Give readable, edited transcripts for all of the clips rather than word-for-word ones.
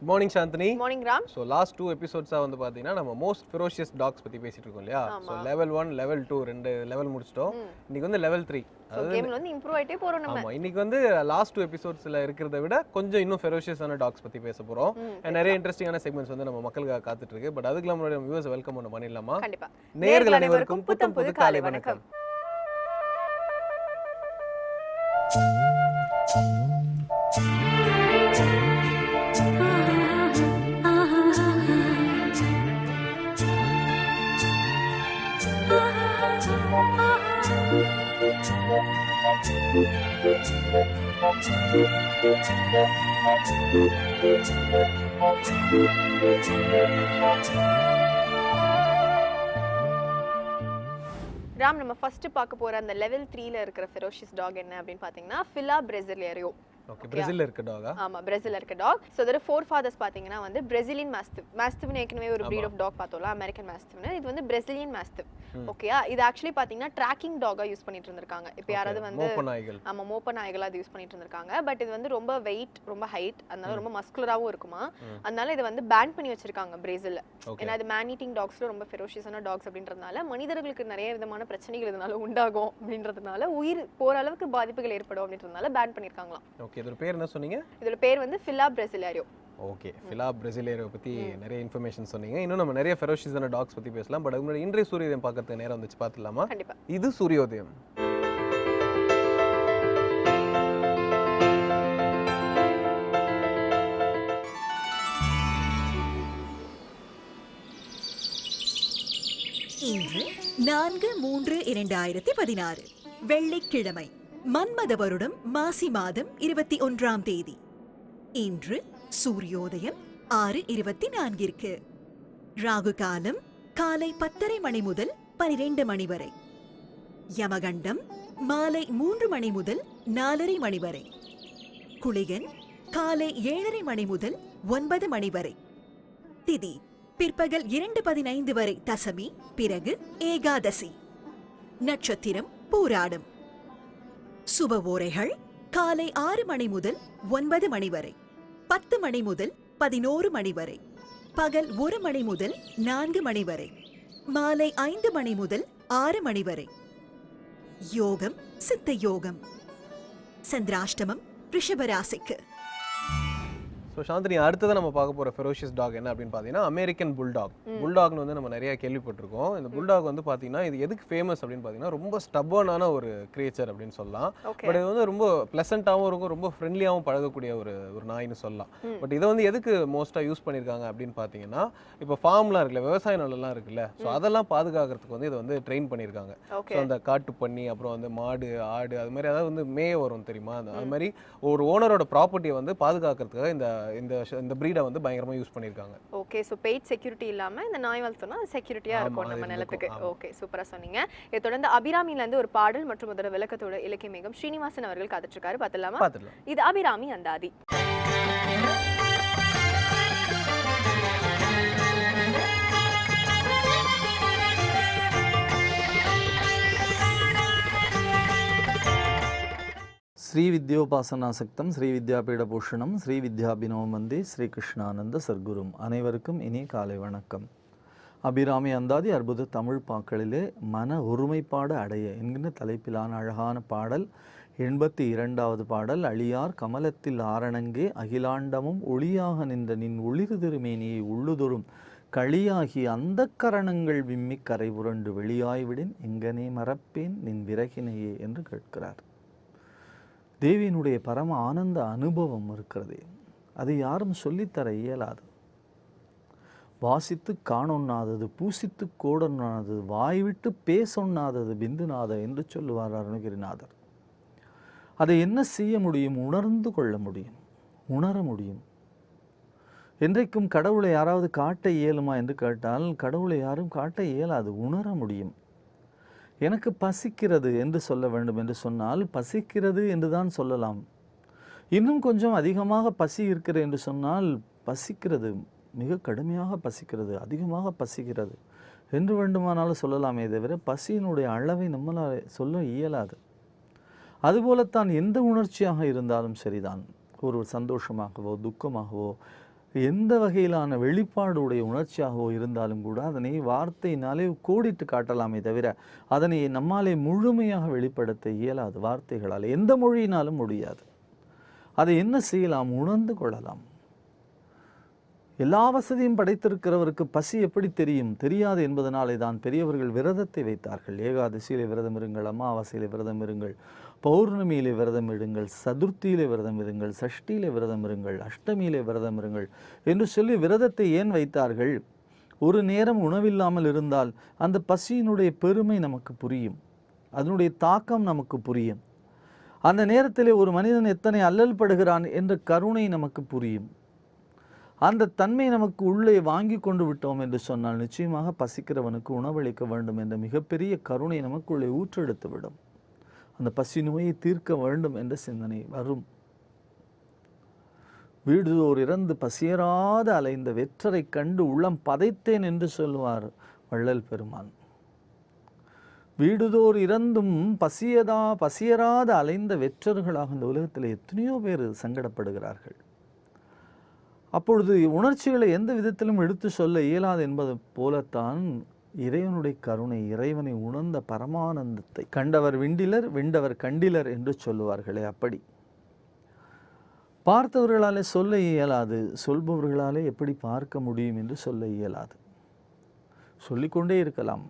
Morning Chandini. Morning Ram. So last 2 எபிசோட்ஸாக வந்து பார்த்தீங்கன்னா நம்ம மோஸ்ட் ஃபெரோஷியஸ் டாக்ஸ் பற்றி பேசிட்டு இருக்கோம் இல்லையா? ஸோ லெவல் 1 லெவல் 2 ரெண்டு லெவல் முடிச்சிட்டோம். இன்னைக்கு வந்து லெவல் 3. கேம்ல வந்து இம்ப்ரூவ் ஆயிட்டே போறோம் நம்ம. ஆமா, இன்னைக்கு வந்து லாஸ்ட் 2 எபிசோட்ஸ்ல இருக்கிறத விட கொஞ்சம் இன்னும் ஃபெரோஷியஸான டாக்ஸ் பற்றி பேச போறோம். நிறைய இன்ட்ரெஸ்டிங்கான செக்மெண்ட்ஸ் வந்து நம்ம மக்களுக்காக காத்துட்டு இருக்கு. பட் அதுக்கு நம்மளோட வியூவர்ஸ் வெல்கம் பண்ணிடலாமா? கண்டிப்பா. நேயர்கள் அனைவருக்கும் புத்தம் புது காலை வணக்கம். ராம், நம்ம ஃபர்ஸ்ட் பார்க்க போற அந்த லெவல் 3ல இருக்கிற ஃபெரோஷியஸ் டாக் என்ன அப்படின்னு பாத்தீங்கன்னா ஃபிலா பிரேசிலியரோ. ஓகே, பிரேசில்ல இருக்க டாகா? ஆமா, பிரேசில்ல இருக்க டாக். சோ அதோட ஃபோர் ஃபாதர்ஸ் பாத்தீங்கன்னா வந்து பிரேசிலியன் மாஸ்டிஃப். மாஸ்டிஃப்னு ஏற்கனவே ஒரு breed of dog பார்த்தோம்ல, அமெரிக்கன் மாஸ்டிஃப்னு. இது வந்து பிரேசிலியன் மாஸ்டிஃப். ஓகேயா? இது ஆக்சுவலி பாத்தீங்கன்னா ட்ராக்கிங் டாகா யூஸ் பண்ணிட்டு இருந்திருக்காங்க. இப்போ யாராவது வந்து மோப்ப நாய்கள். ஆமா, மோப்ப நாய்களா அது யூஸ் பண்ணிட்டு இருந்திருக்காங்க. பட் இது வந்து ரொம்ப வெயிட், ரொம்ப ஹைட், அதனால ரொம்ப மஸ்குலராவும் இருக்குமா. அதனால இதை வந்து பேன் பண்ணி வச்சிருக்காங்க பிரேசில்ல. ஏன்னா இது மேன் ஈட்டிங் டாக்ஸ்ல ரொம்ப ஃபெரோஷியஸான டாக்ஸ் அப்படின்றதுனால மனிதர்களுக்கு நிறைய விதமான பிரச்சனைகள் இதனால உண்டாகும் அப்படின்றதுனால, உயிர் போற அளவுக்கு பாதிப்புகள் ஏற்படும் அப்படின்றதுனால பேன் பண்ணிருக்காங்களாம். ஓகே, இதோட பேர் என்ன சொன்னீங்க? இதோட பேர் வந்து ஃபிலா பிரேசிலியோ. ஓகே, ஃபிலா பிரேசிலியோ பற்றி நிறைய இன்ஃபர்மேஷன் சொன்னீங்க. இன்னும் நம்ம நிறைய ஃபெரோஷியஸான டாக்ஸ் பற்றி பேசலாம். பட் அதுக்கு முன்னாடி இன்றைய சூரியோதயம் பார்க்கறதுக்கு நேரம் வந்துச்சு, பார்த்துலாமா? கண்டிப்பா. இது சூரியோதயம். இன்று 4/3/2016 வெள்ளிக்கிழமை, மன்மத வருடம் மாசி மாதம் 21ஆம் தேதி. இன்று சூரியோதயம் 6:24. ராகு காலம் காலை 10:30 மணி முதல் 12 மணி வரை. யமகண்டம் மாலை 3 மணி முதல் 4:30 மணி வரை. குளிகன் காலை 7:30 மணி முதல் 9 மணி வரை. திதி பிற்பகல் 2:15 வரை தசமி, பிறகு ஏகாதசி. நட்சத்திரம் பூராடம். சுப ஓரைகள் காலை 6 மணி முதல் 9 மணி வரை, 10 மணி முதல் 11 மணி வரை, பகல் 1 மணி முதல் 4 மணி வரை, மாலை 5 மணி முதல் 6 மணி வரை. யோகம் சித்த யோகம். சந்திராஷ்டமம் ரிஷபராசிக்கு. ஸோ சாந்தினி, அடுத்ததான் நம்ம பார்க்க போகிற ஃபெரோஷியஸ் டாக் என்ன அப்படின்னு பார்த்தீங்கன்னா அமெரிக்கன் புல்டாக். புல்டாக்னு வந்து நம்ம நிறைய கேள்விப்பட்டிருக்கோம். இந்த புல்டாக் வந்து பார்த்தீங்கன்னா இது எதுக்கு ஃபேமஸ் அப்படின்னு பார்த்தீங்கன்னா ரொம்ப ஸ்டபர்னான ஒரு கிரியேச்சர் அப்படின்னு சொல்லலாம். பட் இது வந்து ரொம்ப ப்ளசண்ட்டாகவும் இருக்கும், ரொம்ப ஃப்ரெண்ட்லியாகவும் பழகக்கூடிய ஒரு நாய்னு சொல்லலாம். பட் இதை வந்து எதுக்கு மோஸ்ட்டாக யூஸ் பண்ணியிருக்காங்க அப்படின்னு பார்த்தீங்கன்னா, இப்போ ஃபார்ம்லாம் இருக்குல்ல, விவசாய நிலம்லாம் இருக்குல்ல, ஸோ அதெல்லாம் பாதுகாக்கிறதுக்கு வந்து இதை வந்து ட்ரெயின் பண்ணியிருக்காங்க. ஸோ அந்த காட்டு பண்ணி, அப்புறம் வந்து மாடு, ஆடு, அது மாதிரி அதாவது வந்து மேய வரும் தெரியுமா, அது மாதிரி ஒரு ஓனரோட ப்ராப்பர்ட்டியை வந்து பாதுகாக்கிறதுக்காக இந்த பிரீடை வந்து பயங்கரமா யூஸ் பண்ணிருக்காங்க. ஓகே, சோ பெயிட் செக்யூரிட்டி இல்லாம இந்த நாய் வளர்த்தோம்னா செக்யூரிட்டியா இருக்கும் நம்ம நிலத்துக்கு. ஓகே, சூப்பரா சொன்னீங்க. இதை தொடர்ந்து அபிராமில இருந்து ஒரு பாடல் மற்றும் அதோட விளக்கத்தோட இலக்கிய மேகம் ஸ்ரீனிவாசன் அவர்கள் காத்துட்டு இருக்காரு, பார்த்தலாமா? இது அபிராமி அந்தாதி. ஸ்ரீ வித்யோபாசனாசக்தம் ஸ்ரீ வித்யாபீடபூஷணம் ஸ்ரீ வித்யாபினவம் வந்தே ஸ்ரீ கிருஷ்ணானந்த சர்க்குரும். அனைவருக்கும் இனிய காலை வணக்கம். அபிராமி அந்தாதி அற்புத தமிழ் பாக்களிலே மன ஒருமைப்பாடு அடைய என்கிற தலைப்பிலான அழகான பாடல் 82வது பாடல். அழியார் கமலத்தில் ஆரணங்கே அகிலாண்டமும் ஒளியாக நின்ற நின் ஒளிரு திருமேனியை உள்ளுதொரும் களியாகி அந்த கரணங்கள் விம்மி கரை புரண்டு வெளியாய்விடின் எங்கனே மறப்பேன் நின் விறகினையே என்று கேட்கிறார். தேவியினுடைய பரம ஆனந்த அனுபவம் இருக்கிறது. அதை யாரும் சொல்லித்தர இயலாது. வாசித்து காணொண்ணாதது, பூசித்து கோடொண்ணாதது, வாய்விட்டு பேசொண்ணாதது பிந்துநாத என்று சொல்லுவார் அருணகிரிநாதர். அதை என்ன செய்ய முடியும்? உணர்ந்து கொள்ள முடியும், உணர முடியும். என்றைக்கும் கடவுளை யாராவது காட்ட இயலுமா என்று கேட்டால் கடவுளை யாரும் காட்ட இயலாது, உணர முடியும். எனக்கு பசிக்கிறது என்று சொல்ல வேண்டும் என்று சொன்னால் பசிக்கிறது என்று தான் சொல்லலாம். இன்னும் கொஞ்சம் அதிகமாக பசி இருக்கிறது என்று சொன்னால் பசிக்கிறது, மிக கடுமையாக பசிக்கிறது, அதிகமாக பசிக்கிறது என்று வேண்டுமானாலும் சொல்லலாமே தவிர பசியினுடைய அளவை நம்மளால் சொல்ல இயலாது. அதுபோலத்தான் எந்த உணர்ச்சியாக இருந்தாலும் சரிதான், ஒரு சந்தோஷமாகவோ துக்கமாகவோ எந்த வகையிலான வெளிப்பாடு உடைய உணர்ச்சியாகவோ இருந்தாலும் கூட அதனை வார்த்தையினாலே கோடிட்டு காட்டலாமே தவிர அதனை நம்மாலே முழுமையாக வெளிப்படுத்த இயலாது. வார்த்தைகளால் எந்த மொழியினாலும் முடியாது. அதை என்ன செய்யலாம்? உணர்ந்து கொள்ளலாம். எல்லா வசதியும் படைத்திருக்கிறவருக்கு பசி எப்படி தெரியும்? தெரியாது என்பதனாலே தான் பெரியவர்கள் விரதத்தை வைத்தார்கள். ஏகாதசியிலே விரதம் இருங்கள், அமாவாசையிலே விரதம் இருங்கள், பௌர்ணமியிலே விரதம் இருங்கள், சதுர்த்தியிலே விரதம் இருங்கள், சஷ்டியிலே விரதம் இருங்கள், அஷ்டமியிலே விரதம் இருங்கள் என்று சொல்லி விரதத்தை ஏன் வைத்தார்கள்? ஒரு நேரம் உணவில்லாமல் இருந்தால் அந்த பசியினுடைய பெருமை நமக்கு புரியும், அதனுடைய தாக்கம் நமக்கு புரியும். அந்த நேரத்திலே ஒரு மனிதன் எத்தனை அல்லல் படுகிறான் என்ற கருணை நமக்கு புரியும். அந்த தன்மை நமக்கு உள்ளே வாங்கி கொண்டு விட்டோம் என்று சொன்னால் நிச்சயமாக பசிக்கிறவனுக்கு உணவளிக்க வேண்டும் என்ற மிகப்பெரிய கருணை நமக்குள்ளே ஊற்றெடுத்து விடும். அந்த பசி நோயை தீர்க்க வேண்டும் என்ற சிந்தனை வரும். வீடுதோர் இறந்து பசியராத அலைந்த வெற்றரை கண்டு உள்ளம் பதைத்தேன் என்று சொல்லுவார் வள்ளல் பெருமான். வீடுதோர் இறந்தும் பசியராத அலைந்த வெற்றர்களாக இந்த உலகத்தில் எத்தனையோ பேர் சங்கடப்படுகிறார்கள். அப்பொழுது உணர்ச்சிகளை எந்த விதத்திலும் எடுத்து சொல்ல இயலாது என்பது போலத்தான் இறைவனுடைய கருணை, இறைவனை உணர்ந்த பரமானந்தத்தை கண்டவர் விண்டிலர் விண்டவர் கண்டிலர் என்று சொல்லுவார்களே, அப்படி பார்த்தவர்களாலே சொல்ல இயலாது, சொல்பவர்களாலே எப்படி பார்க்க முடியும் என்று சொல்ல இயலாது. சொல்லிக்கொண்டே இருக்கலாம்.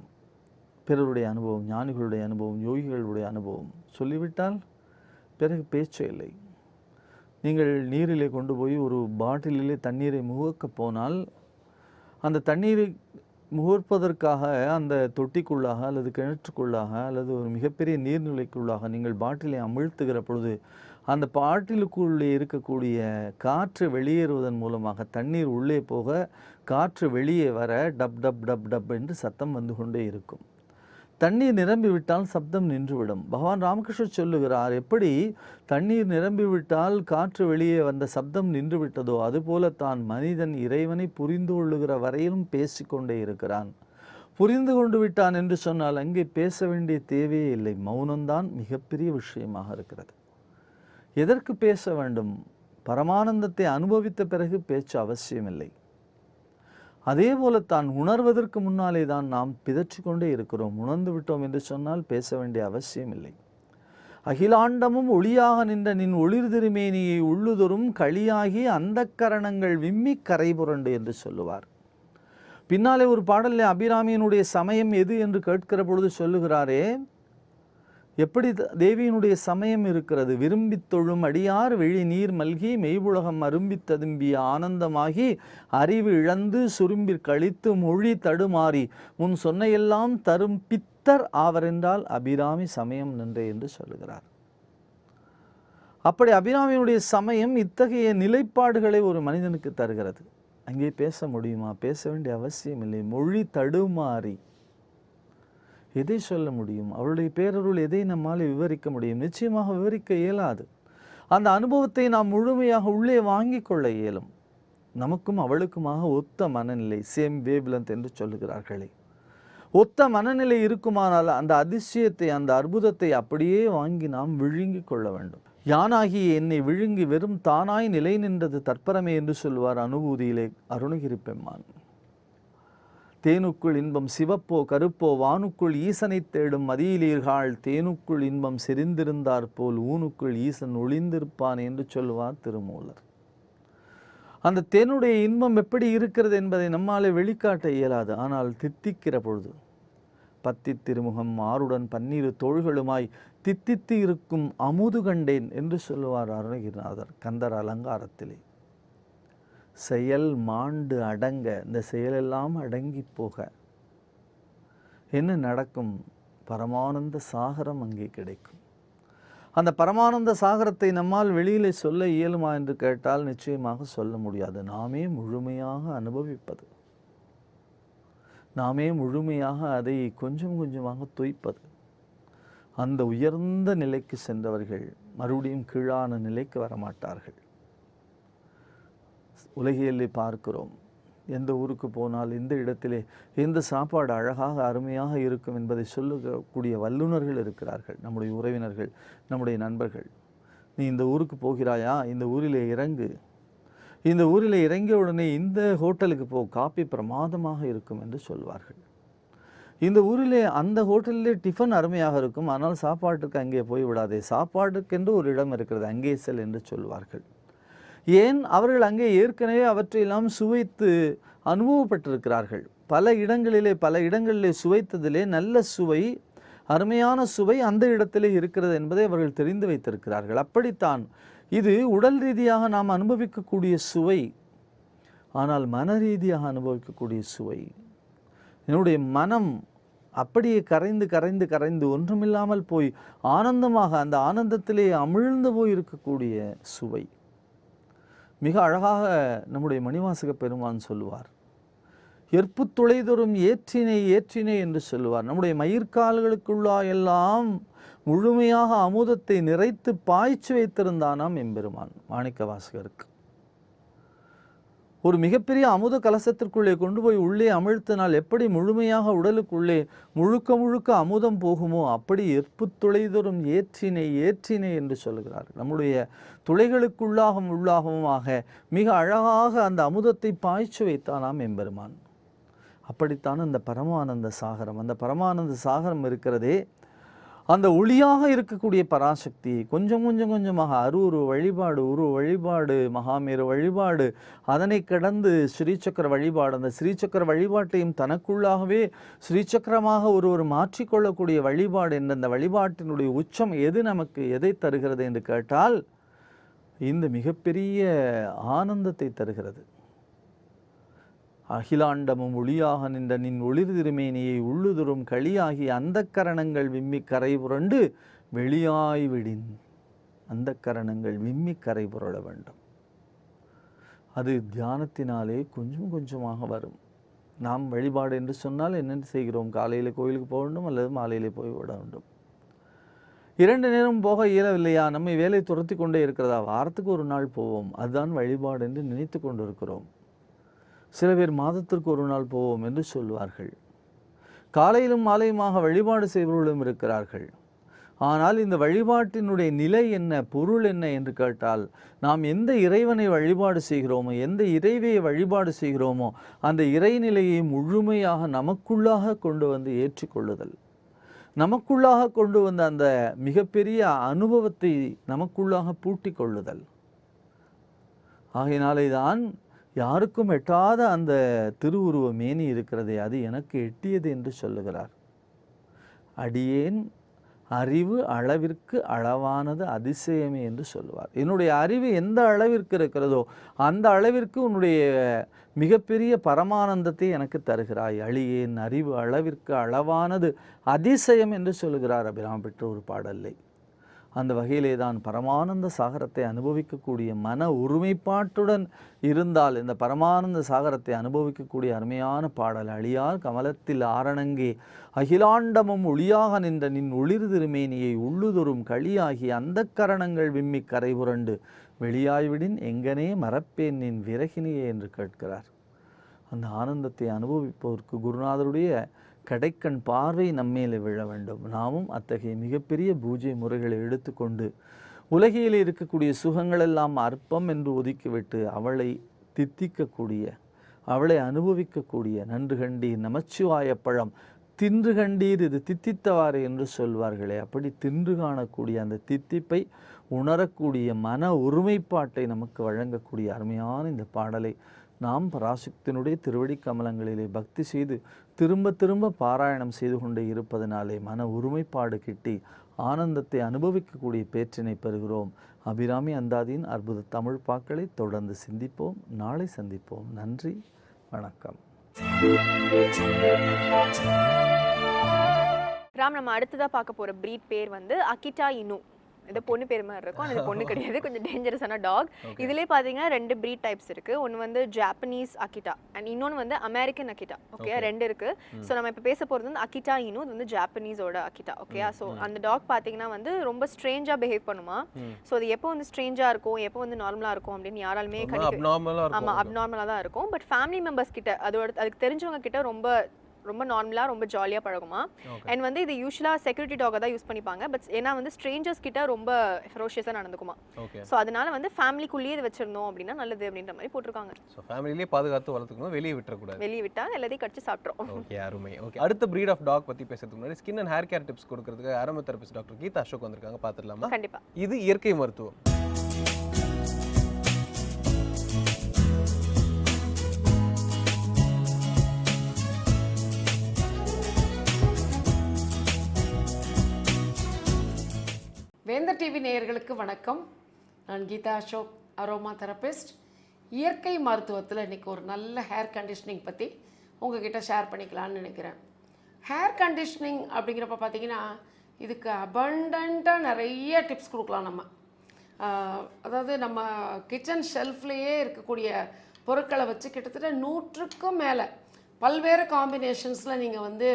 பிறருடைய அனுபவம், ஞானிகளுடைய அனுபவம், யோகிகளுடைய அனுபவம் சொல்லிவிட்டால் பிறகு பேச்சு இல்லை. நீங்கள் நீரிலே கொண்டு போய் ஒரு பாட்டிலிலே தண்ணீரை முகக்க போனால் அந்த தண்ணீரை முகர்ப்பதற்காக அந்த தொட்டிக்குள்ளாக அல்லது கிணற்றுக்குள்ளாக அல்லது ஒரு மிகப்பெரிய நீர்நிலைக்குள்ளாக நீங்கள் பாட்டிலை அமிழ்த்துகிற பொழுது அந்த பாட்டிலுக்குள்ளே இருக்கக்கூடிய காற்று வெளியேறுவதன் மூலமாக தண்ணீர் உள்ளே போக காற்று வெளியே வர டப் டப் டப் டப் என்று சத்தம் வந்து கொண்டே இருக்கும். தண்ணீர் நிரம்பிவிட்டால் சப்தம் நின்றுவிடும். பகவான் ராமகிருஷ்ணர் சொல்லுகிறார், எப்படி தண்ணீர் நிரம்பிவிட்டால் காற்று வெளியே வந்த சப்தம் நின்று விட்டதோ அதுபோல தான் மனிதன் இறைவனை புரிந்து கொள்ளுகிற வரையிலும் பேசிக்கொண்டே இருக்கிறான். புரிந்து கொண்டு விட்டான் என்று சொன்னால் அங்கே பேச வேண்டிய தேவையே இல்லை. மௌனம்தான் மிகப்பெரிய விஷயமாக இருக்கிறது. எதற்கு பேச வேண்டும்? பரமானந்தத்தை அனுபவித்த பிறகு பேச்சு அவசியமில்லை. அதே போலத்தான் உணர்வதற்கு முன்னாலே தான் நாம் பிதற்றி கொண்டே இருக்கிறோம். உணர்ந்து விட்டோம் என்று சொன்னால் பேச வேண்டிய அவசியம் இல்லை. அகிலாண்டமும் ஒளியாக நின்ற நின் ஒளிர் திருமேனியை உள்ளுதொரும் களியாகி அந்த கரணங்கள் விம்மி கரை புரண்டு என்று சொல்லுவார். பின்னாலே ஒரு பாடலில் அபிராமியினுடைய சமயம் எது என்று கேட்கிற பொழுது சொல்லுகிறாரே, எப்படி தேவியினுடைய சமயம் இருக்கிறது? விரும்பித் தொழும் அடியார் வெளி நீர் மல்கி மெய்வுலகம் அரும்பித் ததும்பிய ஆனந்தமாகி அறிவு இழந்து சுரும்பிற் கழித்து மொழி தடுமாறி முன் சொன்னையெல்லாம் தரும் பித்தர் ஆவரென்றால் அபிராமி சமயம் நின்றே என்று சொல்லுகிறார். அப்படி அபிராமியினுடைய சமயம் இத்தகைய நிலைப்பாடுகளை ஒரு மனிதனுக்கு தருகிறது. அங்கே பேச முடியுமா? பேச வேண்டிய அவசியம் இல்லை. மொழி தடுமாறி எதை சொல்ல முடியும்? அவளுடைய பேரருள் எதை நம்மால் விவரிக்க முடியும்? நிச்சயமாக விவரிக்க இயலாது. அந்த அனுபவத்தை நாம் முழுமையாக உள்ளே வாங்கி கொள்ள இயலும். நமக்கும் அவளுக்குமாக ஒத்த மனநிலை, சேம் வேவ்லென்த் என்று சொல்லுகிறார்களே, ஒத்த மனநிலை இருக்குமானால் அந்த அதிசயத்தை, அந்த அற்புதத்தை அப்படியே வாங்கி நாம் விழுங்கி கொள்ள வேண்டும். யானாகிய என்னை விழுங்கி வெறும் தானாய் நிலை நின்றது தற்பரமே என்று சொல்வார் அனுபூதியிலே அருணகிரி பெம்மான். தேனுக்குள் இன்பம் சிவப்போ கருப்போ வானுக்குள் ஈசனை தேடும் மதியிலீர்கள் தேனுக்குள் இன்பம் செறிந்திருந்தார் போல் ஊனுக்குள் ஈசன் ஒளிந்திருப்பான் என்று சொல்வார் திருமூலர். அந்த தேனுடைய இன்பம் எப்படி இருக்கிறது என்பதை நம்மாலே வெளிக்காட்ட இயலாது. ஆனால் தித்திக்கிற பொழுது பத்தி திருமுகம் ஆறுடன் பன்னீரு தோள்களுமாய் தித்தித்து இருக்கும் அமுது கண்டேன் என்று சொல்லுவார் அருணகிரிநாதர் கந்தர் அலங்காரத்திலே. செயல் மாண்டு அடங்க, இந்த செயலெல்லாம் அடங்கி போக என்ன நடக்கும்? பரமானந்த சாகரம் அங்கே கிடைக்கும். அந்த பரமானந்த சாகரத்தை நம்மால் வெளியிலே சொல்ல இயலுமா என்று கேட்டால் நிச்சயமாக சொல்ல முடியாது. நாமே முழுமையாக அனுபவிப்பது, நாமே முழுமையாக அதை கொஞ்சம் கொஞ்சமாக தொய்ப்பது. அந்த உயர்ந்த நிலைக்கு சென்றவர்கள் மறுபடியும் கீழான நிலைக்கு வரமாட்டார்கள். உலகிலே பார்க்கிறோம், எந்த ஊருக்கு போனால் எந்த இடத்திலே எந்த சாப்பாடு அழகாக அருமையாக இருக்கும் என்பதை சொல்லக்கூடிய வல்லுநர்கள் இருக்கிறார்கள். நம்முடைய உறவினர்கள், நம்முடைய நண்பர்கள். நீ இந்த ஊருக்கு போகிறாயா? இந்த ஊரிலே இறங்கு, இந்த ஊரில் இறங்கிய உடனே இந்த ஹோட்டலுக்கு போ, காபி பிரமாதமாக இருக்கும் என்று சொல்வார்கள். இந்த ஊரிலே அந்த ஹோட்டலிலே டிஃபன் அருமையாக இருக்கும், ஆனால் சாப்பாட்டுக்கு அங்கே போய் விடாதே, சாப்பாட்டுக்கென்று ஒரு இடம் இருக்கிறது, அங்கே செல் என்று சொல்வார்கள். ஏன்? அவர்கள் அங்கே ஏற்கனவே அவற்றையெல்லாம் சுவைத்து அனுபவப்பட்டிருக்கிறார்கள். பல இடங்களிலே சுவைத்ததிலே நல்ல சுவை, அருமையான சுவை அந்த இடத்திலே இருக்கிறது என்பதை அவர்கள் தெரிந்து வைத்திருக்கிறார்கள். அப்படித்தான் இது உடல் ரீதியாக நாம் அனுபவிக்கக்கூடிய சுவை, ஆனால் மன ரீதியாக அனுபவிக்கக்கூடிய சுவை. என்னுடைய மனம் அப்படியே கரைந்து கரைந்து கரைந்து ஒன்றுமில்லாமல் போய் ஆனந்தமாக அந்த ஆனந்தத்திலே அமிழ்ந்து போய் இருக்கக்கூடிய சுவை. மிக அழகாக நம்முடைய மணிவாசக பெருமான் சொல்லுவார், எற்பு துளைதொரும் ஏற்றினை ஏற்றினை என்று சொல்லுவார். நம்முடைய மயிர்கால்களுக்குள்ளா எல்லாம் முழுமையாக அமுதத்தை நிறைத்து பாய்ச்சி வைத்திருந்தானாம் எம்பெருமான் மாணிக்க வாசகருக்கு. ஒரு மிகப்பெரிய அமுத கலசத்திற்குள்ளே கொண்டு போய் உள்ளே அமிழ்த்தினால் எப்படி முழுமையாக உடலுக்குள்ளே முழுக்க முழுக்க அமுதம் போகுமோ, அப்படி எற்பு துளைதொரும் ஏற்றினை ஏற்றினை என்று சொல்கிறார். நம்முடைய துளைகளுக்குள்ளாகவும் உள்ளாகவுமாக மிக அழகாக அந்த அமுதத்தை பாய்ச்சி வைத்தானாம் எம்பெருமான். அப்படித்தான் அந்த பரமானந்த சாகரம், அந்த பரமானந்த சாகரம் இருக்கிறதே, அந்த ஒளியாக இருக்கக்கூடிய பராசக்தி கொஞ்சம் கொஞ்சம் கொஞ்சமாக அருவுரு வழிபாடு, உருவ வழிபாடு, மகாமேரு வழிபாடு, அதனை கடந்து ஸ்ரீசக்கர வழிபாடு, அந்த ஸ்ரீசக்கர வழிபாட்டையும் தனக்குள்ளாகவே ஸ்ரீசக்கரமாக ஒருவர் மாற்றிக்கொள்ளக்கூடிய வழிபாடு என்ற அந்த வழிபாட்டினுடைய உச்சம் எது நமக்கு எதை தருகிறது என்று கேட்டால் இந்த மிகப்பெரிய ஆனந்தத்தை தருகிறது. அகிலாண்டமும் ஒளியாக நின்ற நின் ஒளிர் திருமேனியை உள்ளுதுறும் களியாகி அந்த கரணங்கள் விம்மி கரை புரண்டு வெளியாய் விடின். அந்த கரணங்கள் விம்மி கரை புரள வேண்டும். அது தியானத்தினாலே கொஞ்சம் கொஞ்சமாக வரும். நாம் வழிபாடு என்று சொன்னால் என்ன செய்கிறோம்? காலையில் கோயிலுக்கு போக வேண்டும் அல்லது மாலையிலே போய் விட வேண்டும். 2 நேரம் போக இயலவில்லையா? நம்மை வேலை துரத்தி கொண்டே இருக்கிறதா? வாரத்துக்கு ஒரு நாள் போவோம், அதுதான் வழிபாடு என்று நினைத்து கொண்டு இருக்கிறோம். சில பேர் மாதத்திற்கு ஒரு நாள் போவோம் என்று சொல்வார்கள். காலையிலும் மாலையுமாக வழிபாடு செய்பவர்களும் இருக்கிறார்கள். ஆனால் இந்த வழிபாட்டினுடைய நிலை என்ன, பொருள் என்ன என்று கேட்டால், நாம் எந்த இறைவனை வழிபாடு செய்கிறோமோ, எந்த இறைவையை வழிபாடு செய்கிறோமோ, அந்த இறைநிலையை முழுமையாக நமக்குள்ளாக கொண்டு வந்து ஏற்றுக்கொள்ளுதல், நமக்குள்ளாக கொண்டு வந்த அந்த மிகப்பெரிய அனுபவத்தை நமக்குள்ளாக பூட்டி கொள்ளுதல். ஆகையினாலே தான் யாருக்கும் எட்டாத அந்த திருவுருவ மேனி இருக்கிறதே, அது எனக்கு எட்டியது என்று சொல்லுகிறார். அடியேன் அறிவு அளவிற்கு அளவானது அதிசயமே என்று சொல்லுவார். என்னுடைய அறிவு எந்த அளவிற்கு இருக்கிறதோ அந்த அளவிற்கு உன்னுடைய மிகப்பெரிய பரமானந்தத்தை எனக்கு தருகிறாய். அழியேன் அறிவு அளவிற்கு அளவானது அதிசயம் என்று சொல்லுகிறார் அபிராம பெற்ற ஒரு பாடலை. அந்த வகையிலே தான் பரமானந்த சாகரத்தை அனுபவிக்கக்கூடிய மன ஒருமைப்பாட்டுடன் இருந்தால் இந்த பரமானந்த சாகரத்தை அனுபவிக்கக்கூடிய அருமையான பாடல். அழியார் கமலத்தில் ஆரணங்கே அகிலாண்டமும் ஒளியாக நின்ற நின் ஒளிர் திருமேனியை உள்ளுதொரும் களியாகி அந்த கரணங்கள் விம்மி கரை புரண்டு வெளியாய்விடின் எங்கனே மறப்பேன் நின் விரகினியே என்று கேட்கிறார். அந்த ஆனந்தத்தை அனுபவிப்பதற்கு குருநாதருடைய கடைக்கண் பார்வை நம்மேலே விழ வேண்டும். நாமும் அத்தகைய மிகப்பெரிய பூஜை முறைகளை எடுத்துக்கொண்டு உலகில் இருக்கக்கூடிய சுகங்களெல்லாம் அற்பம் என்று ஒதுக்கிவிட்டு அவளை தித்திக்கக்கூடிய, அவளை அனுபவிக்கக்கூடிய, நன்று கண்டீர் நமச்சிவாய பழம் தின்று கண்டீர் இது தித்தித்தவாறு என்று சொல்வார்களே, அப்படி தின்று காணக்கூடிய அந்த தித்திப்பை உணரக்கூடிய மன ஒருமைப்பாட்டை நமக்கு வழங்கக்கூடிய அருமையான இந்த பாடலை நாம் பராசக்தியினுடைய திருவடி கமலங்களிலே பக்தி செய்து திரும்ப திரும்ப பாராயணம் செய்து கொண்டே இருப்பதனாலே மன ஒருமைப்பாடு கிட்டி ஆனந்தத்தை அனுபவிக்கக்கூடிய பேற்றினை பெறுகிறோம். அபிராமி அந்தாதியின் அற்புத தமிழ் பாக்களை தொடர்ந்து சிந்திப்போம். நாளை சந்திப்போம். நன்றி, வணக்கம். ராம், நம்ம அடுத்ததாக பார்க்க போகிற ப்ரீட் பேர் வந்து அகிட்டா இனு. இது பொண்ணு பேர் மாதிரி இருக்கும், அது பொண்ணு கிடையாது, கொஞ்சம் டேஞ்சரஸான டாக். இதுலேயே பார்த்தீங்கன்னா 2 ப்ரீட் டைப்ஸ் இருக்குது. ஒன்று வந்து ஜாப்பனீஸ் அகிட்டா அண்ட் இன்னொன்று வந்து அமெரிக்கன் அகிட்டா. ஓகே, 2 இருக்குது. ஸோ நம்ம இப்போ பேச போகிறது வந்து அகிட்டா இனு, இது வந்து ஜாப்பனீஸோட அகிட்டா. ஓகே, ஸோ அந்த டாக் பார்த்தீங்கன்னா வந்து ரொம்ப ஸ்ட்ரேஞ்சாக பிஹேவ் பண்ணுமா. ஸோ அது எப்போ வந்து ஸ்ட்ரேஞ்சாக இருக்கும், எப்போ வந்து நார்மலாக இருக்கும் அப்படின்னு யாராலுமே ஆமாம், அப்நார்மலாக தான் இருக்கும். பட் ஃபேமிலி மெம்பர்ஸ் கிட்ட, அதுக்கு தெரிஞ்சவங்க கிட்ட ரொம்ப ரொம்ப நார்மலாக ரொம்ப ஜாலியாக பழகுமா. அண்ட் வந்து இது யூஸ்வலாக செக்யூரிட்டி டாகை தான் யூஸ் பண்ணிப்பாங்க. பட் ஏன்னா வந்து ஸ்ட்ரேஞ்சர்ஸ் கிட்ட ரொம்ப ஃபெரோஷியஸாக நடந்துக்குமா. ஸோ அதனால வந்து ஃபேமிலிக்குள்ளேயே இது வச்சிருந்தோம் அப்படின்னா நல்லது அப்படின்ற மாதிரி போட்டிருக்காங்க. ஸோ ஃபேமிலிலேயே பாதுகாத்து வளர்த்துக்கணும், வெளியே விட்டுறக்கூடாது. வெளியே விட்டால் எல்லாத்தையும் கடிச்சு சாப்பிட்றோம். ஓகே, அருமை. ஓகே, அடுத்த breed ஆஃப் டாக் பற்றி பேசுறதுக்கு முன்னாடி skin and hair care tips கொடுக்கறதுக்கு ஆரம்ப தெரபிஸ்ட் டாக்டர் கீதா அசோக் வந்திருக்காங்க, பார்த்துடலாமா? கண்டிப்பா. இது இயற்கை மருத்துவம். வேந்தர் டிவி நேயர்களுக்கு வணக்கம். நான் கீதா அசோக், அரோமா தெரபிஸ்ட். இயற்கை மருத்துவத்தில் இன்றைக்கி ஒரு நல்ல ஹேர் கண்டிஷனிங் பற்றி உங்ககிட்ட ஷேர் பண்ணிக்கலான்னு நினைக்கிறேன். ஹேர் கண்டிஷனிங் அப்படிங்கிறப்ப பார்த்தீங்கன்னா இதுக்கு அபண்டண்ட்டாக நிறைய டிப்ஸ் கொடுக்கலாம் நம்ம. அதாவது நம்ம கிச்சன் ஷெல்ஃப்லேயே இருக்கக்கூடிய பொருட்களை வச்சு கிட்டத்தட்ட 100க்கும் மேலே பல்வேறு காம்பினேஷன்ஸில் நீங்கள் வந்து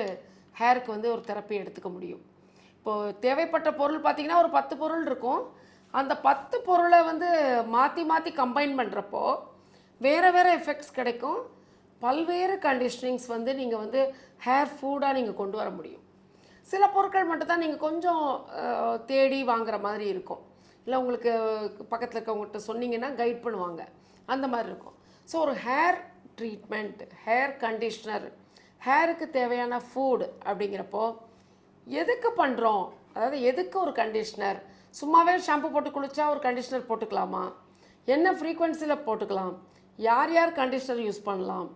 ஹேருக்கு வந்து ஒரு தெரப்பி எடுத்துக்க முடியும். இப்போது தேவைப்பட்ட பொருள் பார்த்திங்கன்னா ஒரு 10 பொருள் இருக்கும். அந்த 10 பொருளை வந்து மாற்றி மாற்றி கம்பைன் பண்ணுறப்போ வேறு வேறு எஃபெக்ட்ஸ் கிடைக்கும். பல்வேறு கண்டிஷனிங்ஸ் வந்து நீங்கள் வந்து ஹேர் ஃபுட்டாக நீங்கள் கொண்டு வர முடியும். சில பொருட்கள் மட்டும்தான் நீங்கள் கொஞ்சம் தேடி வாங்குற மாதிரி இருக்கும். இல்லை உங்களுக்கு பக்கத்தில் இருக்கவங்ககிட்ட சொன்னீங்கன்னா கைட் பண்ணுவாங்க, அந்த மாதிரி இருக்கும். ஸோ ஒரு ஹேர் ட்ரீட்மெண்ட், ஹேர் கண்டிஷ்னர், ஹேருக்கு தேவையான ஃபுட் அப்படிங்கிறப்போ எதுக்கு பண்ணுறோம், அதாவது எதுக்கு ஒரு கண்டிஷ்னர், சும்மாவே ஷாம்பு போட்டு குளித்தா ஒரு கண்டிஷ்னர் போட்டுக்கலாமா, என்ன ஃப்ரீக்வன்சியில் போட்டுக்கலாம், யார் யார் கண்டிஷ்னர் யூஸ் பண்ணலாம்,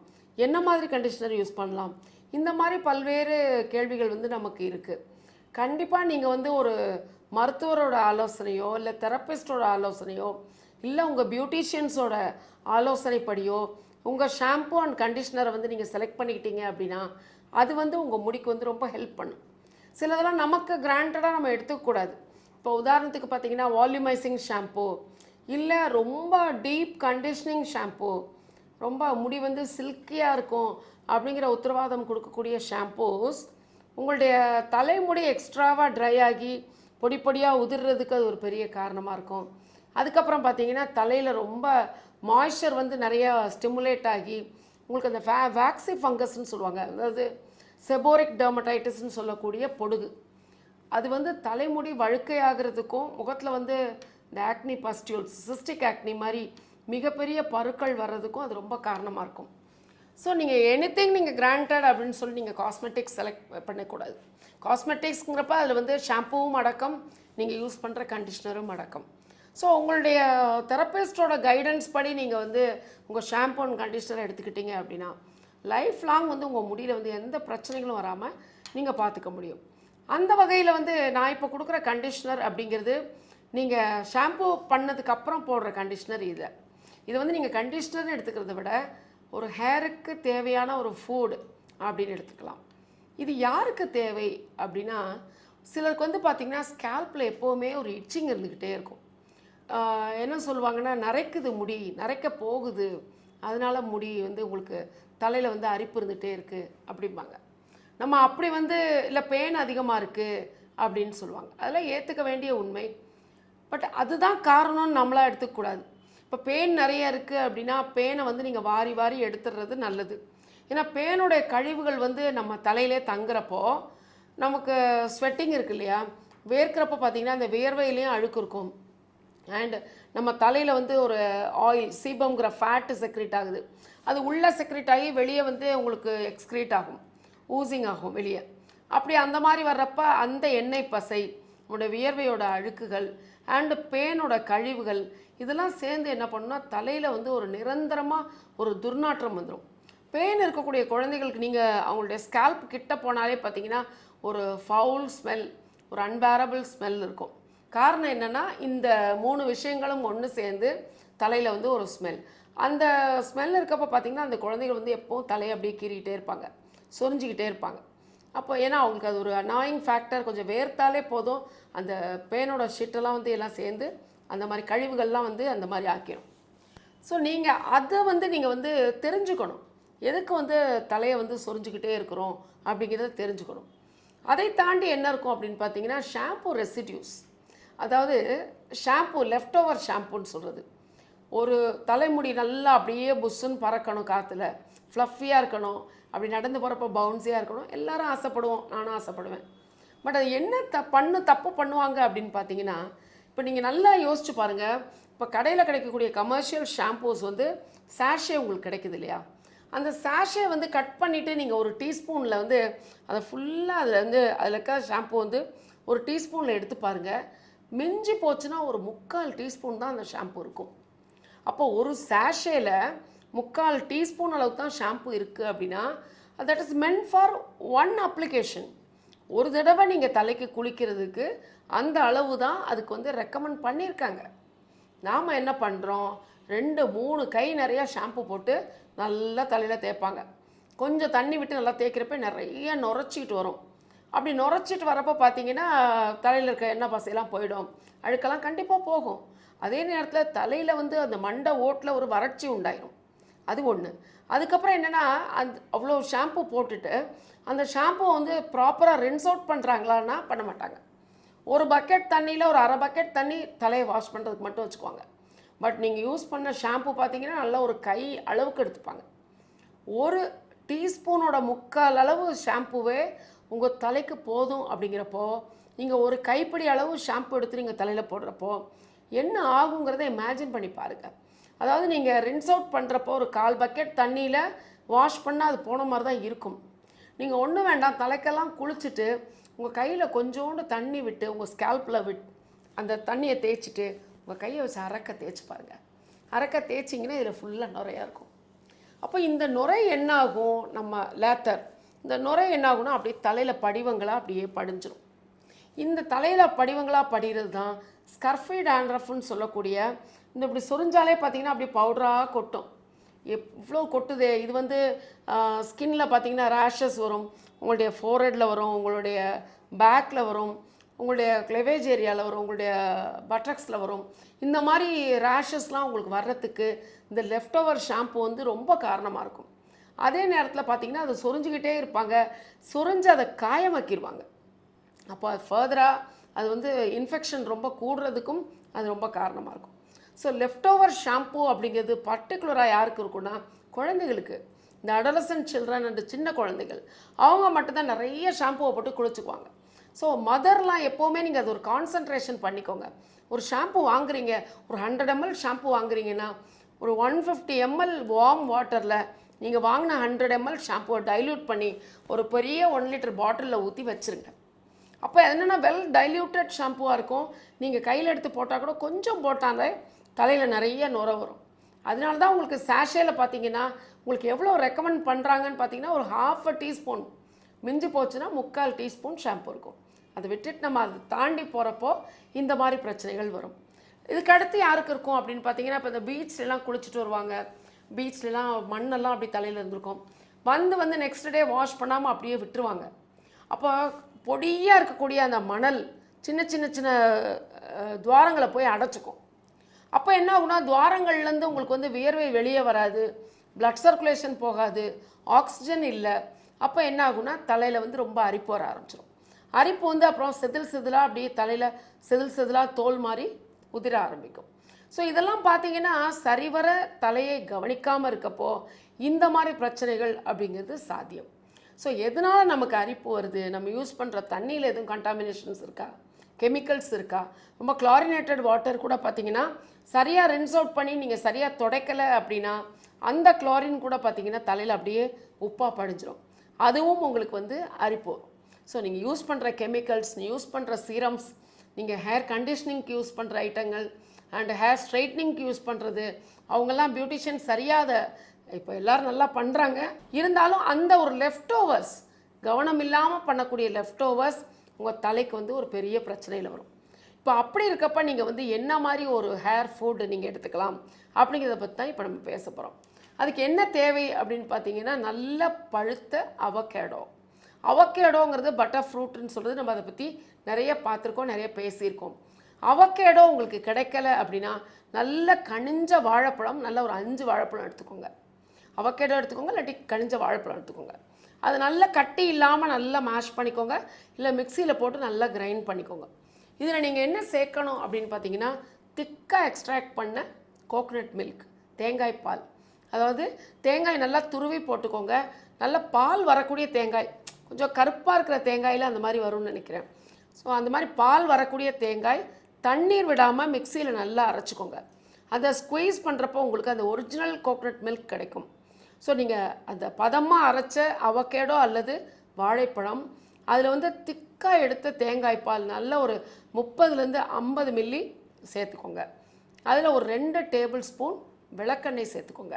என்ன மாதிரி கண்டிஷ்னர் யூஸ் பண்ணலாம், இந்த மாதிரி பல்வேறு கேள்விகள் வந்து நமக்கு இருக்குது. கண்டிப்பாக நீங்கள் வந்து ஒரு மருத்துவரோட ஆலோசனையோ இல்லை தெரப்பிஸ்டோட ஆலோசனையோ இல்லை உங்கள் பியூட்டிஷியன்ஸோட ஆலோசனைப்படியோ உங்கள் ஷாம்பு அண்ட் கண்டிஷ்னரை வந்து நீங்கள் செலக்ட் பண்ணிக்கிட்டீங்க அப்படின்னா அது வந்து உங்கள் முடிக்கு வந்து ரொம்ப ஹெல்ப் பண்ணும். சிலதெல்லாம் நமக்கு கிராண்டடாக நம்ம எடுத்துக்கக்கூடாது. இப்போ உதாரணத்துக்கு பார்த்தீங்கன்னா வால்யூமைசிங் ஷாம்பு, இல்லை ரொம்ப டீப் கண்டிஷனிங் ஷாம்பு, ரொம்ப முடி வந்து சில்கியாக இருக்கும் அப்படிங்கிற உத்தரவாதம் கொடுக்கக்கூடிய ஷாம்பூஸ் உங்களுடைய தலைமுடி எக்ஸ்ட்ராவாக ட்ரை ஆகி பொடி பொடியாக உதிர்றதுக்கு அது ஒரு பெரிய காரணமாக இருக்கும். அதுக்கப்புறம் பார்த்தீங்கன்னா தலையில் ரொம்ப மாய்ஸ்சர் வந்து நிறையா ஸ்டிமுலேட் ஆகி உங்களுக்கு அந்த வேக்சி ஃபங்கஸ்ன்னு சொல்லுவாங்க, அதாவது செபோரிக் டெர்மடைட்டிஸ்ன்னு சொல்லக்கூடிய பொடுகு, அது வந்து தலைமுடி வழுக்கையாகிறதுக்கும் முகத்தில் வந்து இந்த ஆக்னி பஸ்டியூல்ஸ், சிஸ்டிக் ஆக்னி மாதிரி மிகப்பெரிய பருக்கள் வர்றதுக்கும் அது ரொம்ப காரணமாக இருக்கும். ஸோ நீங்கள் எனிதிங் நீங்கள் கிராண்டட் அப்படின்னு சொல்லி நீங்கள் காஸ்மெட்டிக்ஸ் செலக்ட் பண்ணக்கூடாது. காஸ்மெட்டிக்ஸ்ங்கிறப்ப அதில் வந்து ஷாம்புவும் அடக்கம், நீங்கள் யூஸ் பண்ணுற கண்டிஷ்னரும் அடக்கம். ஸோ உங்களுடைய தெரப்பிஸ்டோட கைடன்ஸ் படி நீங்கள் வந்து உங்கள் ஷாம்பு அண்ட் கண்டிஷ்னரை எடுத்துக்கிட்டீங்க அப்படின்னா லைஃப் லாங் வந்து உங்கள் முடியில் வந்து எந்த பிரச்சனைகளும் வராமல் நீங்கள் பார்த்துக்க முடியும். அந்த வகையில் வந்து நான் இப்போ கொடுக்குற கண்டிஷ்னர் அப்படிங்கிறது நீங்கள் ஷாம்பு பண்ணதுக்கப்புறம் போடுற கண்டிஷ்னர் இது வந்து நீங்கள் கண்டிஷ்னர்னு எடுத்துக்கிறத விட ஒரு ஹேருக்கு தேவையான ஒரு ஃபுட் அப்படின்னு எடுத்துக்கலாம். இது யாருக்கு தேவை அப்படின்னா சிலருக்கு வந்து பார்த்திங்கன்னா ஸ்கேல்பில் எப்போவுமே ஒரு இச்சிங் இருந்துக்கிட்டே இருக்கும். என்ன சொல்லுவாங்கன்னா நரைக்குது, முடி நரைக்க போகுது, அதனால் முடி வந்து உங்களுக்கு தலையில் வந்து அரிப்பு இருந்துகிட்டே இருக்குது அப்படிம்பாங்க. நம்ம அப்படி வந்து இல்லை பெயின் அதிகமாக இருக்குது அப்படின்னு சொல்லுவாங்க. அதெல்லாம் ஏற்றுக்க வேண்டிய உண்மை. பட் அதுதான் காரணம்னு நம்மளாக எடுத்துக்கக்கூடாது. இப்போ பெயின் நிறைய இருக்குது அப்படின்னா பேனை வந்து நீங்கள் வாரி வாரி எடுத்துடுறது நல்லது. ஏன்னா பேனுடைய கழிவுகள் வந்து நம்ம தலையிலே தங்குறப்போ நமக்கு ஸ்வெட்டிங் இருக்குது இல்லையா, வேர்க்கிறப்போ பார்த்திங்கன்னா அந்த வேர்வையிலையும் அழுக்கு இருக்கும். அண்ட் நம்ம தலையில் வந்து ஒரு ஆயில் சீபம்ங்கிற ஃபேட்டு செக்ரேட் ஆகுது, அது உள்ளே செக்ரேட் ஆகி வெளியே வந்து உங்களுக்கு எக்ஸ்க்ரீட் ஆகும், ஊசிங் ஆகும் வெளியே. அப்படி அந்த மாதிரி வர்றப்ப அந்த எண்ணெய் பசை, உங்களோட வியர்வையோட அழுக்குகள் அண்டு பேனோட கழிவுகள் இதெல்லாம் சேர்ந்து என்ன பண்ணுன்னா தலையில் வந்து ஒரு நிரந்தரமாக ஒரு துர்நாற்றம் வந்துடும். பேன் இருக்கக்கூடிய குழந்தைகளுக்கு நீங்கள் அவங்களுடைய ஸ்கேல்ப் கிட்ட போனாலே பார்த்தீங்கன்னா ஒரு ஃபவுல் ஸ்மெல், ஒரு அன்பேரபிள் ஸ்மெல் இருக்கும். காரணம் என்னென்னா இந்த 3 விஷயங்களும் ஒன்று சேர்ந்து தலையில் வந்து ஒரு ஸ்மெல். அந்த ஸ்மெல் இருக்கப்போ பார்த்திங்கன்னா அந்த குழந்தைகள் வந்து எப்போவும் தலையை அப்படியே கீறிக்கிட்டே இருப்பாங்க, சொரிஞ்சிக்கிட்டே இருப்பாங்க. அப்போ ஏன்னா அவங்களுக்கு அது ஒரு அனாயிங் ஃபேக்டர், கொஞ்சம் வேர்த்தாலே போதும் அந்த பேனோட ஷிட்டெல்லாம் வந்து எல்லாம் சேர்ந்து அந்த மாதிரி கழிவுகள்லாம் வந்து அந்த மாதிரி ஆக்கிடும். ஸோ நீங்கள் அதை வந்து நீங்கள் வந்து தெரிஞ்சுக்கணும், எதுக்கு வந்து தலையை வந்து சொரிஞ்சிக்கிட்டே இருக்கிறோம் அப்படிங்கிறத தெரிஞ்சுக்கணும். அதை தாண்டி என்ன இருக்கும் அப்படின்னு பார்த்தீங்கன்னா ஷாம்பு ரெசிடியூஸ், அதாவது ஷாம்பு லெஃப்ட் ஓவர் ஷாம்புன்னு சொல்கிறது. ஒரு தலைமுடி நல்லா அப்படியே புஷ்ஷுன்னு பறக்கணும், காற்றுல ஃப்ளஃபியாக இருக்கணும், அப்படி நடந்து போகிறப்ப பவுன்ஸியாக இருக்கணும், எல்லாரும் ஆசைப்படுவோம், நானும் ஆசைப்படுவேன். பட் அது என்ன தப்பு பண்ணுவாங்க அப்படின்னு பார்த்தீங்கன்னா, இப்போ நீங்கள் நல்லா யோசிச்சு பாருங்கள். இப்போ கடையில் கிடைக்கக்கூடிய கமர்ஷியல் ஷாம்பூஸ் வந்து சாஷே உங்களுக்கு கிடைக்குது இல்லையா, அந்த சாஷே வந்து கட் பண்ணிவிட்டு நீங்கள் ஒரு டீஸ்பூனில் வந்து அதை ஃபுல்லாக அதில் இருக்க ஷாம்பூ வந்து ஒரு டீஸ்பூனில் எடுத்து பாருங்கள். மிஞ்சி போச்சுன்னா ஒரு 3/4 டீஸ்பூன் தான் அந்த ஷாம்பூ இருக்கும். அப்போ ஒரு சாஷேல 3/4 டீஸ்பூன் அளவுக்கு தான் ஷாம்பூ இருக்குது அப்படின்னா that is meant for one application. ஒரு தடவை நீங்கள் தலைக்கு குளிக்கிறதுக்கு அந்த அளவு தான் அதுக்கு வந்து ரெக்கமெண்ட் பண்ணியிருக்காங்க. நாம் என்ன பண்ணுறோம், 2-3 கை நிறையா ஷாம்பு போட்டு நல்லா தலையில் தேய்ப்பாங்க. கொஞ்சம் தண்ணி விட்டு நல்லா தேய்க்கிறப்ப நிறைய நுரைச்சிக்கிட்டு வரும். அப்படி நுரைச்சிட்டு வரப்போ பார்த்தீங்கன்னா தலையில் இருக்க எண்ணெய் பசையெல்லாம் போயிடும், அழுக்கெல்லாம் கண்டிப்பாக போகும். அதே நேரத்தில் தலையில் வந்து அந்த மண்டை ஓட்டில் ஒரு வறட்சி உண்டாயிரும். அது ஒன்று. அதுக்கப்புறம் என்னென்னா, அவ்வளோ ஷாம்பு போட்டுட்டு அந்த ஷாம்புவை வந்து ப்ராப்பராக ரின்ஸ் அவுட் பண்ணுறாங்களான்னா பண்ண மாட்டாங்க. ஒரு பக்கெட் தண்ணியில் ஒரு 1/2 பக்கெட் தண்ணி தலையை வாஷ் பண்ணுறதுக்கு மட்டும் வச்சுக்குவாங்க. பட் நீங்கள் யூஸ் பண்ண ஷாம்பு பார்த்தீங்கன்னா நல்லா ஒரு கை அளவுக்கு எடுத்துப்பாங்க. ஒரு டீஸ்பூனோட 3/4 அளவு ஷாம்புவே உங்கள் தலைக்கு போதும். அப்படிங்கிறப்போ நீங்கள் ஒரு கைப்பிடி அளவு ஷாம்பு எடுத்து நீங்கள் தலையில் போடுறப்போ என்ன ஆகுங்கிறத இமேஜின் பண்ணி பாருங்கள். அதாவது நீங்கள் ரின்ஸ் அவுட் பண்ணுறப்போ ஒரு 1/4 பக்கெட் தண்ணியில் வாஷ் பண்ணால் அது போன மாதிரி தான் இருக்கும். நீங்கள் ஒன்றும் வேண்டாம், தலைக்கெல்லாம் குளிச்சுட்டு உங்கள் கையில் கொஞ்சோண்டு தண்ணி விட்டு உங்கள் ஸ்கேல்பில் அந்த தண்ணியை தேய்ச்சிட்டு உங்கள் கையை வச்சு அரக்க தேய்ச்சி பாருங்கள். அரக்க தேய்ச்சிங்கன்னா இதில் ஃபுல்லாக நுரையாக இருக்கும். அப்போ இந்த நுரை என்ன ஆகும், நம்ம லேத்தர் இந்த நுரை என்ன ஆகும்னா அப்படியே தலையில் படிவங்களாக அப்படியே படிஞ்சிடும். இந்த தலையில் படிவங்களாக படிகிறது தான் ஸ்கர்ஃபி டேண்ட்ரஃப்னு சொல்லக்கூடிய இந்த இப்படி சொரிஞ்சாலே பார்த்தீங்கன்னா அப்படியே பவுடராக கொட்டும். எவ்வளோ கொட்டுது. இது வந்து ஸ்கின்ல பார்த்தீங்கன்னா ரேஷஸ் வரும், உங்களுடைய ஃபோர்ஹெட்டில் வரும், உங்களுடைய பேக்கில் வரும், உங்களுடைய கிளெவேஜ் ஏரியாவில் வரும், உங்களுடைய பட்டக்ஸில் வரும். இந்த மாதிரி ரேஷஸ்லாம் உங்களுக்கு வர்றதுக்கு இந்த லெஃப்ட் ஓவர் ஷாம்பு வந்து ரொம்ப காரணமாக இருக்கும். அதே நேரத்தில் பார்த்தீங்கன்னா அதை சொரிஞ்சுக்கிட்டே இருப்பாங்க, சொரிஞ்சு அதை காயமாக்கிடுவாங்க. அப்போ ஃபர்தராக அது வந்து இன்ஃபெக்ஷன் ரொம்ப கூடுறதுக்கும் அது ரொம்ப காரணமாக இருக்கும். ஸோ லெஃப்ட் ஓவர் ஷாம்பு அப்படிங்கிறது பர்டிகுலராக யாருக்கு இருக்குன்னா குழந்தைகளுக்கு, இந்த அடலசன்ட் சில்ட்ரன் அண்ட் சின்ன குழந்தைகள், அவங்க மட்டும்தான் நிறைய ஷாம்புவை போட்டு குளிச்சுக்குவாங்க. ஸோ மதர்லாம் எப்போவுமே நீங்கள் அது ஒரு கான்சன்ட்ரேஷன் பண்ணிக்கோங்க. ஒரு ஷாம்பு வாங்குறீங்க, ஒரு 100 ml ஷாம்பு வாங்குறீங்கன்னா ஒரு 150 ml வார்ம் வாட்டரில் நீங்கள் வாங்கின 100 ml ஷாம்புவை டைல்யூட் பண்ணி ஒரு பெரிய 1 லிட்டர் பாட்டிலில் ஊற்றி வச்சுருங்க. அப்போ என்னென்னா வெல் டைல்யூட்டட் ஷாம்புவாக இருக்கும். நீங்கள் கையில் எடுத்து போட்டால் கூட கொஞ்சம் போட்டாலே தலையில் நிறைய நுரை வரும். அதனால தான் உங்களுக்கு சாஷேயில் பார்த்தீங்கன்னா உங்களுக்கு எவ்வளோ ரெக்கமெண்ட் பண்ணுறாங்கன்னு பார்த்தீங்கன்னா ஒரு 1/2 டீஸ்பூன், மிஞ்சி போச்சுன்னா 3/4 டீஸ்பூன் ஷாம்பு இருக்கும். அதை விட்டுட்டு நம்ம அதை தாண்டி போகிறப்போ இந்த மாதிரி பிரச்சனைகள் வரும். இதுக்கு அடுத்து யாருக்கு இருக்கும் அப்படின்னு பார்த்தீங்கன்னா, இப்போ இந்த பீச்லாம் குளிச்சுட்டு வருவாங்க, பீச்லாம் மண்ணெல்லாம் அப்படி தலையில் இருந்திருக்கும், வந்து நெக்ஸ்ட் டே வாஷ் பண்ணாமல் அப்படியே விட்டுருவாங்க. அப்போ பொடியாக இருக்கக்கூடிய அந்த மணல் சின்ன சின்ன சின்ன துவாரங்களை போய் அடைச்சிக்கும். அப்போ என்ன ஆகுனா, துவாரங்கள்லேருந்து உங்களுக்கு வந்து வியர்வை வெளியே வராது, பிளட் சர்க்குலேஷன் போகாது, ஆக்சிஜன் இல்லை. அப்போ என்ன ஆகுனா தலையில் வந்து ரொம்ப அரிப்பு வர ஆரம்பிச்சிடும். அரிப்பு வந்து அப்புறம் செதிலாக அப்படியே தலையில் செதிலாக தோல் மாதிரி உதிர ஆரம்பிக்கும். ஸோ இதெல்லாம் பார்த்தீங்கன்னா சரிவர தலையை கவனிக்காமல் இருக்கப்போ இந்த மாதிரி பிரச்சனைகள் அப்படிங்கிறது சாத்தியம். ஸோ எதனால் நமக்கு அரிப்பு வருது, நம்ம யூஸ் பண்ணுற தண்ணியில் எதுவும் கண்டாமினேஷன்ஸ் இருக்கா, கெமிக்கல்ஸ் இருக்கா, ரொம்ப குளோரினேட்டட் வாட்டர் கூட பார்த்தீங்கன்னா சரியாக ரின்ஸ் அவுட் பண்ணி நீங்கள் சரியாக துடைக்கலை அப்படின்னா அந்த குளோரின் கூட பார்த்தீங்கன்னா தலையில் அப்படியே உப்பாக படிஞ்சிடும். அதுவும் உங்களுக்கு வந்து அரிப்பு வரும். ஸோ நீங்கள் யூஸ் பண்ணுற கெமிக்கல்ஸ், யூஸ் பண்ணுற சீரம்ஸ், நீங்கள் ஹேர் கண்டிஷனிங்க்கு யூஸ் பண்ணுற ஐட்டங்கள் அண்ட் ஹேர் ஸ்ட்ரைட்னிங்க்கு யூஸ் பண்ணுறது, அவங்கெல்லாம் பியூட்டிஷியன் சரியாத இப்போ எல்லோரும் நல்லா பண்ணுறாங்க, இருந்தாலும் அந்த ஒரு லெஃப்ட் ஓவர்ஸ், கவனம் இல்லாமல் பண்ணக்கூடிய லெஃப்ட் ஓவர்ஸ் உங்கள் தலைக்கு வந்து ஒரு பெரிய பிரச்சனையில் வரும். இப்போ அப்படி இருக்கப்போ நீங்கள் வந்து என்ன மாதிரி ஒரு ஹேர் ஃபுட் நீங்கள் எடுத்துக்கலாம் அப்படிங்கிறத பற்றி தான் இப்போ நம்ம பேச போகிறோம். அதுக்கு என்ன தேவை அப்படின்னு பார்த்தீங்கன்னா, நல்ல பழுத்த அவகேடோங்கிறது பட்டர் ஃப்ரூட்னு சொல்கிறது, நம்ம அதை பற்றி நிறைய பார்த்துருக்கோம், நிறைய பேசியிருக்கோம். அவகேடோ உங்களுக்கு கிடைக்கல அப்படின்னா நல்ல கனிஞ்ச வாழைப்பழம், நல்ல ஒரு 5 வாழைப்பழம் எடுத்துக்கோங்க. அவகேடோ எடுத்துக்கோங்க, இல்லாட்டி கனிஞ்ச வாழைப்பழம் எடுத்துக்கோங்க. அது நல்லா கட்டி இல்லாமல் நல்லா மேஷ் பண்ணிக்கோங்க, இல்லை மிக்சியில் போட்டு நல்லா கிரைண்ட் பண்ணிக்கோங்க. இதில் நீங்கள் என்ன சேர்க்கணும் அப்படின்னு பார்த்தீங்கன்னா, திக்காக எக்ஸ்ட்ராக்ட் பண்ண கோகோனட் மில்க், தேங்காய் பால். அதாவது தேங்காய் நல்லா துருவி போட்டுக்கோங்க, நல்ல பால் வரக்கூடிய தேங்காய், கொஞ்சம் கருப்பாக இருக்கிற தேங்காயில் அந்த மாதிரி வரும்னு நினைக்கிறேன். ஸோ அந்த மாதிரி பால் வரக்கூடிய தேங்காய் தண்ணீர் விடாமல் மிக்சியில் நல்லா அரைச்சிக்கோங்க. அதை ஸ்குவீஸ் பண்ணுறப்போ உங்களுக்கு அந்த ஒரிஜினல் கோகனட் மில்க் கிடைக்கும். ஸோ நீங்கள் அந்த பதமாக அரைச்ச அவகேடோ அல்லது வாழைப்பழம், அதில் வந்து திக்காக எடுத்த தேங்காய் பால் நல்ல ஒரு 30லேருந்து 50 மில்லி சேர்த்துக்கோங்க. அதில் ஒரு 2 டேபிள் ஸ்பூன் விளக்கெண்ணெய் சேர்த்துக்கோங்க.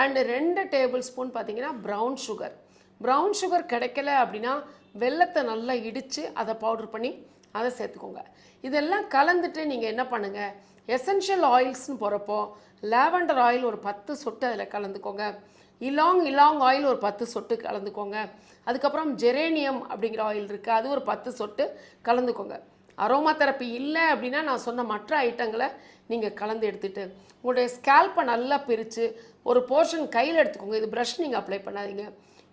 அண்டு 2 டேபிள் ஸ்பூன் பார்த்தீங்கன்னா ப்ரௌன் சுகர். ப்ரௌன் சுகர் கிடைக்கல அப்படின்னா வெல்லத்தை நல்லா இடித்து அதை பவுடர் பண்ணி அதை சேர்த்துக்கோங்க. இதெல்லாம் கலந்துட்டு நீங்கள் என்ன பண்ணுங்கள், எசென்ஷியல் ஆயில்ஸ்னு போகிறப்போ லாவெண்டர் ஆயில் ஒரு 10 சொட்டு அதில் கலந்துக்கோங்க. இலாங் ஆயில் ஒரு 10 சொட்டு கலந்துக்கோங்க. அதுக்கப்புறம் ஜெரேனியம் அப்படிங்கிற ஆயில் இருக்குது, அது ஒரு 10 சொட்டு கலந்துக்கோங்க. அரோமா தெரப்பி இல்லை அப்படின்னா நான் சொன்ன மற்ற ஐட்டங்களை நீங்கள் கலந்து எடுத்துகிட்டு உங்களுடைய ஸ்கேல்ப்பை நல்லா பிரித்து ஒரு போர்ஷன் கையில் எடுத்துக்கோங்க. இது ப்ரஷ் நீங்கள் அப்ளை பண்ணாதீங்க.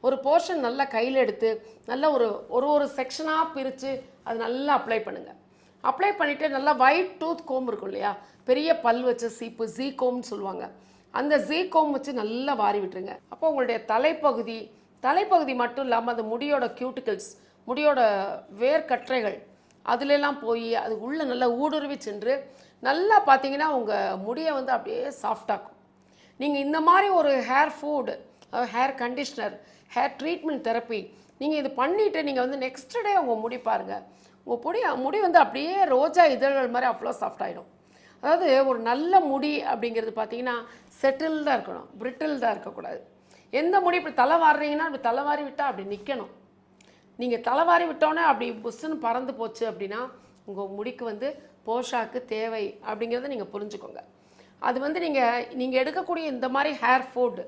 ஒரு போர்ஷன் நல்லா கையில் எடுத்து நல்லா ஒரு செக்ஷனாக பிரித்து அது நல்லா அப்ளை பண்ணுங்கள். அப்ளை பண்ணிவிட்டு நல்லா ஒயிட் டூத் கோம் இருக்கும் இல்லையா, பெரிய பல் வச்ச சீப்பு, ஜீ கோம்னு சொல்லுவாங்க, அந்த ஜீ கோம் வச்சு நல்லா வாரி விட்டுருங்க. அப்போ உங்களுடைய தலைப்பகுதி மட்டும் இல்லாமல் அந்த முடியோட கியூட்டிகல்ஸ், முடியோட வேர்க்கற்றைகள் அதுலெல்லாம் போய் அது உள்ளே நல்லா ஊடுருவி சென்று நல்லா பார்த்தீங்கன்னா உங்கள் முடியை வந்து அப்படியே சாஃப்டாக்கும். நீங்கள் இந்த மாதிரி ஒரு hair food, hair conditioner, hair treatment therapy நீங்கள் இது பண்ணிவிட்டு நீங்கள் வந்து நெக்ஸ்ட் டே உங்கள் முடி பாருங்கள், உங்கள் முடி வந்து அப்படியே ரோஜா இதழ்கள் மாதிரி அவ்வளோ சாஃப்டாகிடும். அதாவது ஒரு நல்ல முடி அப்படிங்கிறது பார்த்தீங்கன்னா செட்டில்டாக இருக்கணும், பிரிட்டில்டாக இருக்கக்கூடாது. எந்த முடி இப்படி தலை வாடுறீங்கன்னா அப்படி தலை வாரி விட்டால் அப்படி நிற்கணும். நீங்கள் தலைவாரி விட்டோன்னே அப்படி புஷ்ஷுன்னு பறந்து போச்சு அப்படின்னா உங்கள் முடிக்கு வந்து போஷாக்கு தேவை அப்படிங்கிறத நீங்கள் புரிஞ்சுக்கோங்க. அது வந்து நீங்கள் எடுக்கக்கூடிய இந்த மாதிரி ஹேர் ஃபுட்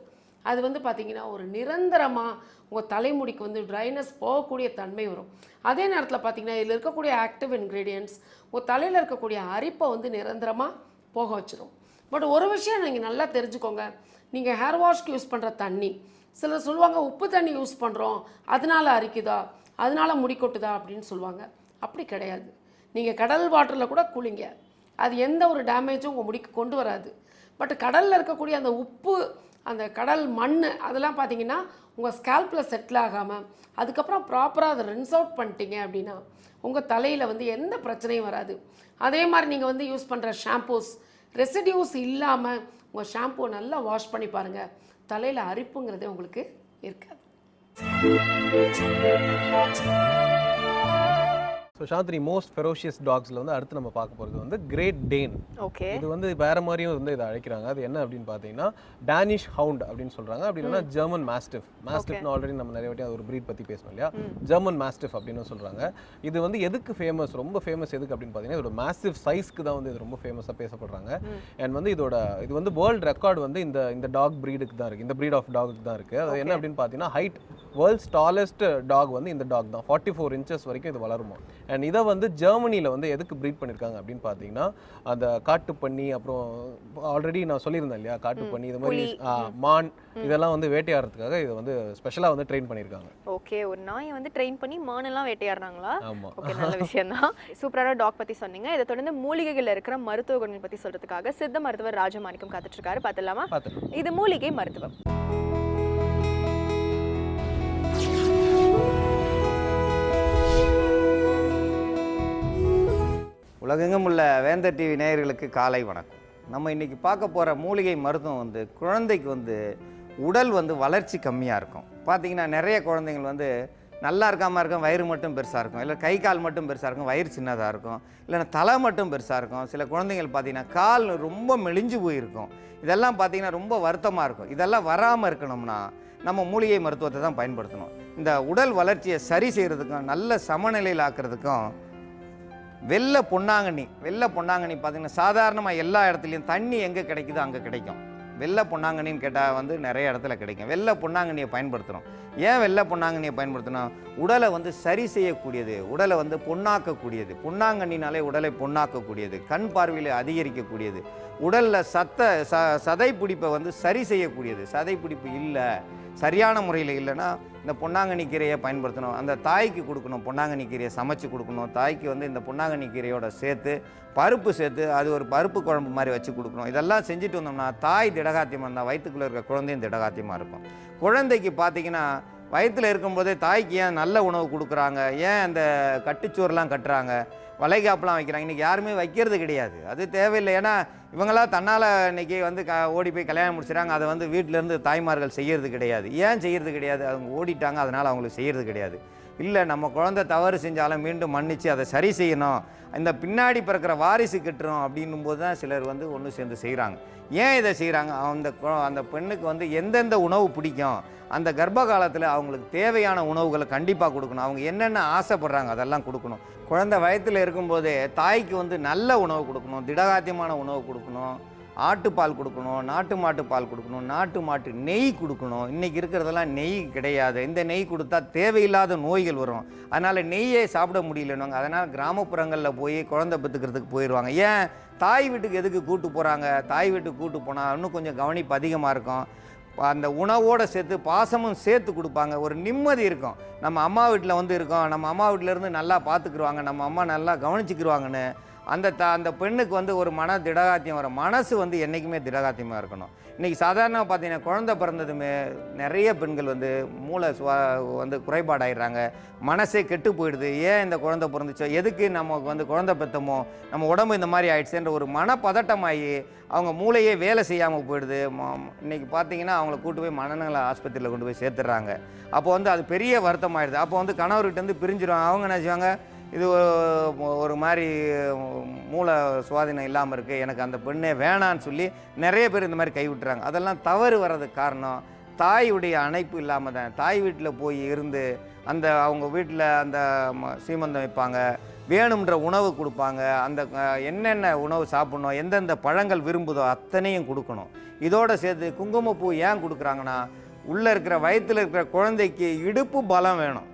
அது வந்து பார்த்திங்கன்னா ஒரு நிரந்தரமாக உங்கள் தலைமுடிக்கு வந்து ட்ரைனஸ் போகக்கூடிய தன்மை வரும். அதே நேரத்தில் பார்த்திங்கன்னா இதில் இருக்கக்கூடிய ஆக்டிவ் இன்க்ரீடியன்ட்ஸ் உங்கள் தலையில் இருக்கக்கூடிய அரிப்பை வந்து நிரந்தரமாக போக வச்சிடும். பட் ஒரு விஷயம் நீங்கள் நல்லா தெரிஞ்சுக்கோங்க, நீங்கள் ஹேர் வாஷ்க்கு யூஸ் பண்ணுற தண்ணி, சிலர் சொல்லுவாங்க உப்பு தண்ணி யூஸ் பண்ணுறோம் அதனால அரிக்குதா, அதனால முடி கொட்டுதா அப்படின்னு சொல்லுவாங்க. அப்படி கிடையாது. நீங்கள் கடல் வாட்டரில் கூட குளிங்க, அது எந்த ஒரு டேமேஜும் உங்கள் முடிக்கு கொண்டு வராது. பட் கடலில் இருக்கக்கூடிய அந்த உப்பு, அந்த கடல் மண் அதெல்லாம் பார்த்தீங்கன்னா உங்கள் ஸ்கேல்பில் செட்டில் ஆகாமல் அதுக்கப்புறம் ப்ராப்பராக அதை ரின்ஸ் அவுட் பண்ணிட்டீங்க அப்படின்னா உங்கள் தலையில் வந்து எந்த பிரச்சனையும் வராது. அதே மாதிரி நீங்கள் வந்து யூஸ் பண்ணுற ஷாம்பூஸ் ரெசிடியூஸ் இல்லாமல் உங்கள் ஷாம்பூவை நல்லா வாஷ் பண்ணி பாருங்கள், தலையில் அரிப்புங்கிறதே உங்களுக்கு இருக்காது. ஸோ சாந்தினி, மோஸ்ட் ஃபெரோஷியஸ் டாக்ஸில் வந்து அடுத்து நம்ம பார்க்க போகிறது வந்து கிரேட் டேன். ஓகே, இது வந்து வேறு மாதிரியும் வந்து இதை அழைக்கிறாங்க. அது என்ன அப்படின்னு பார்த்தீங்கன்னா டேனிஷ் ஹவுண்ட் அப்படின்னு சொல்கிறாங்க. அப்படி இல்லைன்னா ஜெர்மன் மாஸ்டிஃப். மாஸ்டிஃப்னு ஆல்ரெடி நம்ம நிறைய வாட்டி அது ஒரு ப்ரீட் பற்றி பேசணும் இல்லையா, ஜெர்மன் மாஸ்டிஃப் அப்படின்னு சொல்கிறாங்க. இது வந்து எதுக்கு ஃபேமஸ், ரொம்ப ஃபேமஸ் எதுக்கு அப்படின்னு பார்த்தீங்கன்னா இதோட மேசிவ் சைஸ்க்கு தான் வந்து இது ரொம்ப ஃபேமஸாக பேசப்படுறாங்க. அண்ட் வந்து இது வந்து வேர்ல்டு ரெக்கார்டு வந்து இந்த டாக் ப்ரீடுக்கு தான் இருக்குது, இந்த ப்ரீட் ஆஃப் டாகுக்கு தான் இருக்குது. அது என்ன அப்படின்னு பார்த்தீங்கன்னா ஹைட் வேர்ல்ட்ஸ் டாலஸ்ட் டாக் வந்து இந்த டாக் தான். 44 இன்ச்சஸ் வரைக்கும் இது வளருமா. அண்ட் இதை வந்து ஜெர்மனியில் வந்து எதுக்கு ப்ரீட் பண்ணியிருக்காங்க அப்படின்னு பார்த்தீங்கன்னா அந்த காட்டு பண்ணி, அப்புறம் ஆல்ரெடி நான் சொல்லியிருந்தேன் இல்லையா காட்டு பண்ணி, இது மாதிரி மான் இதெல்லாம் வந்து வேட்டையாடுறதுக்காக இதை வந்து ஸ்பெஷலாக வந்து ட்ரெயின் பண்ணியிருக்காங்க. ஓகே, ஒரு நாயை வந்து ட்ரெயின் பண்ணி மானெல்லாம் வேட்டையாடுறாங்களா? ஆமாம், ஓகே, நல்ல விஷயம் தான். சூப்பரான டாக் பற்றி சொன்னீங்க. இதை தொடர்ந்து மூலிகைகள் இருக்கிற மருத்துவ குணங்கள் பற்றி சொல்கிறதுக்காக சித்த மருத்துவர் ராஜமாணிக்கம் காத்துட்டு இருக்காரு. பார்த்துலாமா? இது மூலிகை மருத்துவம். உலகெங்கும் உள்ள வேந்தர் டிவி நேயர்களுக்கு காலை வணக்கம். நம்ம இன்றைக்கி பார்க்க போகிற மூலிகை மருத்துவம் வந்து குழந்தைக்கு வந்து உடல் வந்து வளர்ச்சி கம்மியாக இருக்கும். பார்த்திங்கன்னா நிறைய குழந்தைங்கள் வந்து நல்லா இருக்காமல் இருக்கும், வயிறு மட்டும் பெருசாக இருக்கும், இல்லை கை கால் மட்டும் பெருசாக இருக்கும், வயிறு சின்னதாக இருக்கும், இல்லைன்னா தலை மட்டும் பெருசாக இருக்கும். சில குழந்தைகள் பார்த்திங்கன்னா கால் ரொம்ப மெலிஞ்சு போயிருக்கும். இதெல்லாம் பார்த்திங்கன்னா ரொம்ப வருத்தமாக இருக்கும். இதெல்லாம் வராமல் இருக்கணும்னா நம்ம மூலிகை மருத்துவத்தை தான் பயன்படுத்தணும். இந்த உடல் வளர்ச்சியை சரி செய்கிறதுக்கும் நல்ல சமநிலையில் ஆக்கிறதுக்கும் வெள்ளை பொன்னாங்கண்ணி பார்த்திங்கன்னா சாதாரணமாக எல்லா இடத்துலையும் தண்ணி எங்கே கிடைக்குதோ அங்கே கிடைக்கும். வெள்ளை பொன்னாங்கண்ணின்னு கேட்டால் வந்து நிறைய இடத்துல கிடைக்கும். வெள்ளை பொன்னாங்கண்ணியை பயன்படுத்தணும். ஏன் வெள்ளை பொன்னாங்கண்ணியை பயன்படுத்தணும்? உடலை வந்து சரி செய்யக்கூடியது, உடலை வந்து பொன்னாக்கக்கூடியது. பொன்னாங்கண்ணினாலே உடலை பொன்னாக்கக்கூடியது, கண் பார்வையில் அதிகரிக்கக்கூடியது, உடலில் சதை பிடிப்பை வந்து சரி செய்யக்கூடியது. சதை பிடிப்பு இல்லை, சரியான முறையில் இல்லைன்னா இந்த பொன்னாங்கண்ணி கீரையை பயன்படுத்தணும். அந்த தாய்க்கு கொடுக்கணும், பொன்னாங்கண்ணி கீரையை சமைச்சு கொடுக்கணும். தாய்க்கு வந்து இந்த பொன்னாங்கண்ணி கீரையோட சேர்த்து பருப்பு சேர்த்து அது ஒரு பருப்பு குழம்பு மாதிரி வச்சு கொடுக்கணும். இதெல்லாம் செஞ்சுட்டு வந்தோம்னா தாய் திடகாத்தியமாக இருந்தால் வயிற்றுக்குள்ளே இருக்க குழந்தையும் திடகாத்தியமாக இருக்கும். குழந்தைக்கு பார்த்திங்கன்னா வயிற்றில் இருக்கும்போதே தாய்க்கு ஏன் நல்ல உணவு கொடுக்குறாங்க, ஏன் அந்த கட்டுச்சோறுலாம் கட்டுறாங்க, வளைகாப்புலாம் வைக்கிறாங்க, இன்றைக்கி யாருமே வைக்கிறது கிடையாது. அது தேவையில்லை. ஏன்னா இவங்களாம் தன்னால் இன்றைக்கி வந்து ஓடி போய் கல்யாணம் முடிச்சுறாங்க. அதை வந்து வீட்டிலேருந்து தாய்மார்கள் செய்கிறது கிடையாது. ஏன் செய்கிறது கிடையாது? அவங்க ஓடிட்டாங்க, அதனால் அவங்களுக்கு செய்கிறது கிடையாது. இல்லை, நம்ம குழந்தை தவறு செஞ்சாலும் மீண்டும் மன்னித்து அதை சரி செய்யணும், இந்த பின்னாடி பிறக்கிற வாரிசு கட்டுறோம் அப்படின்னும் போது தான் சிலர் வந்து ஒன்று சேர்ந்து செய்கிறாங்க. ஏன் இதை செய்கிறாங்க? அந்த பெண்ணுக்கு வந்து எந்தெந்த உணவு பிடிக்கும், அந்த கர்ப்ப காலத்தில் அவங்களுக்கு தேவையான உணவுகளை கண்டிப்பாக கொடுக்கணும். அவங்க என்னென்ன ஆசைப்படுறாங்க அதெல்லாம் கொடுக்கணும். குழந்தை வயத்தில் இருக்கும்போதே தாய்க்கு வந்து நல்ல உணவு கொடுக்கணும், திடகாத்தியமான உணவு கொடுக்கணும், ஆட்டுப்பால் கொடுக்கணும், நாட்டு மாட்டு பால் கொடுக்கணும், நாட்டு மாட்டு நெய் கொடுக்கணும். இன்றைக்கி இருக்கிறதெல்லாம் நெய் கிடையாது. இந்த நெய் கொடுத்தா தேவையில்லாத நோய்கள் வரும். அதனால் நெய்யே சாப்பிட முடியலன்னு, அதனால் கிராமப்புறங்களில் போய் குழந்தை பெற்றுக்கிறதுக்கு போயிடுவாங்க. ஏன்? தாய் வீட்டுக்கு எதுக்கு கூட்டு போகிறாங்க? தாய் வீட்டுக்கு கூட்டு போனால் இன்னும் கொஞ்சம் கவனிப்பு அதிகமாக இருக்கும். அந்த உணவோடு சேர்த்து பாசமும் சேர்த்து கொடுப்பாங்க. ஒரு நிம்மதி இருக்கும். நம்ம அம்மா வீட்டில் வந்து இருக்கோம், நம்ம அம்மா வீட்டிலேருந்து நல்லா பார்த்துக்குருவாங்க, நம்ம அம்மா நல்லா கவனிச்சிக்கிருவாங்கன்னு அந்த பெண்ணுக்கு வந்து ஒரு மன திடகாத்தியம் வரும். மனசு வந்து என்றைக்குமே திடகாத்தியமாக இருக்கணும். இன்றைக்கி சாதாரணமாக பார்த்தீங்கன்னா குழந்தை பிறந்ததுமே நிறைய பெண்கள் வந்து மூளை வந்து குறைபாடாயிடுறாங்க, மனசே கெட்டு போயிடுது. ஏன் இந்த குழந்தை பிறந்துச்சோ, எதுக்கு நமக்கு வந்து குழந்தை பெற்றமோ, நம்ம உடம்பு இந்த மாதிரி ஆயிடுச்சுன்ற ஒரு மனப்பதட்டமாகி அவங்க மூளையே வேலை செய்யாமல் போயிடுது. இன்றைக்கி பார்த்தீங்கன்னா அவங்கள கூட்டு போய் மனநல ஆஸ்பத்திரியில் கொண்டு போய் சேர்த்துடுறாங்க. அப்போ வந்து அது பெரிய வருத்தம் ஆகிடுது. அப்போ வந்து கணவர்கிட்டேருந்து பிரிஞ்சிடுவாங்க. அவங்க என்ன செய்வாங்க, இது ஒரு மாதிரி மூளை சுவாதீனம் இல்லாமல் இருக்குது, எனக்கு அந்த பெண்ணே வேணான்னு சொல்லி நிறைய பேர் இந்த மாதிரி கைவிட்டுறாங்க. அதெல்லாம் தவறு வர்றதுக்கு காரணம் தாயுடைய அணைப்பு இல்லாமல் தான். தாய் வீட்டில் போய் இருந்து அந்த அவங்க வீட்டில் அந்த சீமந்தம் வைப்பாங்க, வேணுன்ற உணவு கொடுப்பாங்க, அந்த என்னென்ன உணவு சாப்பிட்ணும், எந்தெந்த பழங்கள் விரும்புதோ அத்தனையும் கொடுக்கணும். இதோடு சேர்த்து குங்குமப்பூ ஏன் கொடுக்குறாங்கன்னா, உள்ளே இருக்கிற வயிற்றில் இருக்கிற குழந்தைக்கு இடுப்பு பலம் வேணும்.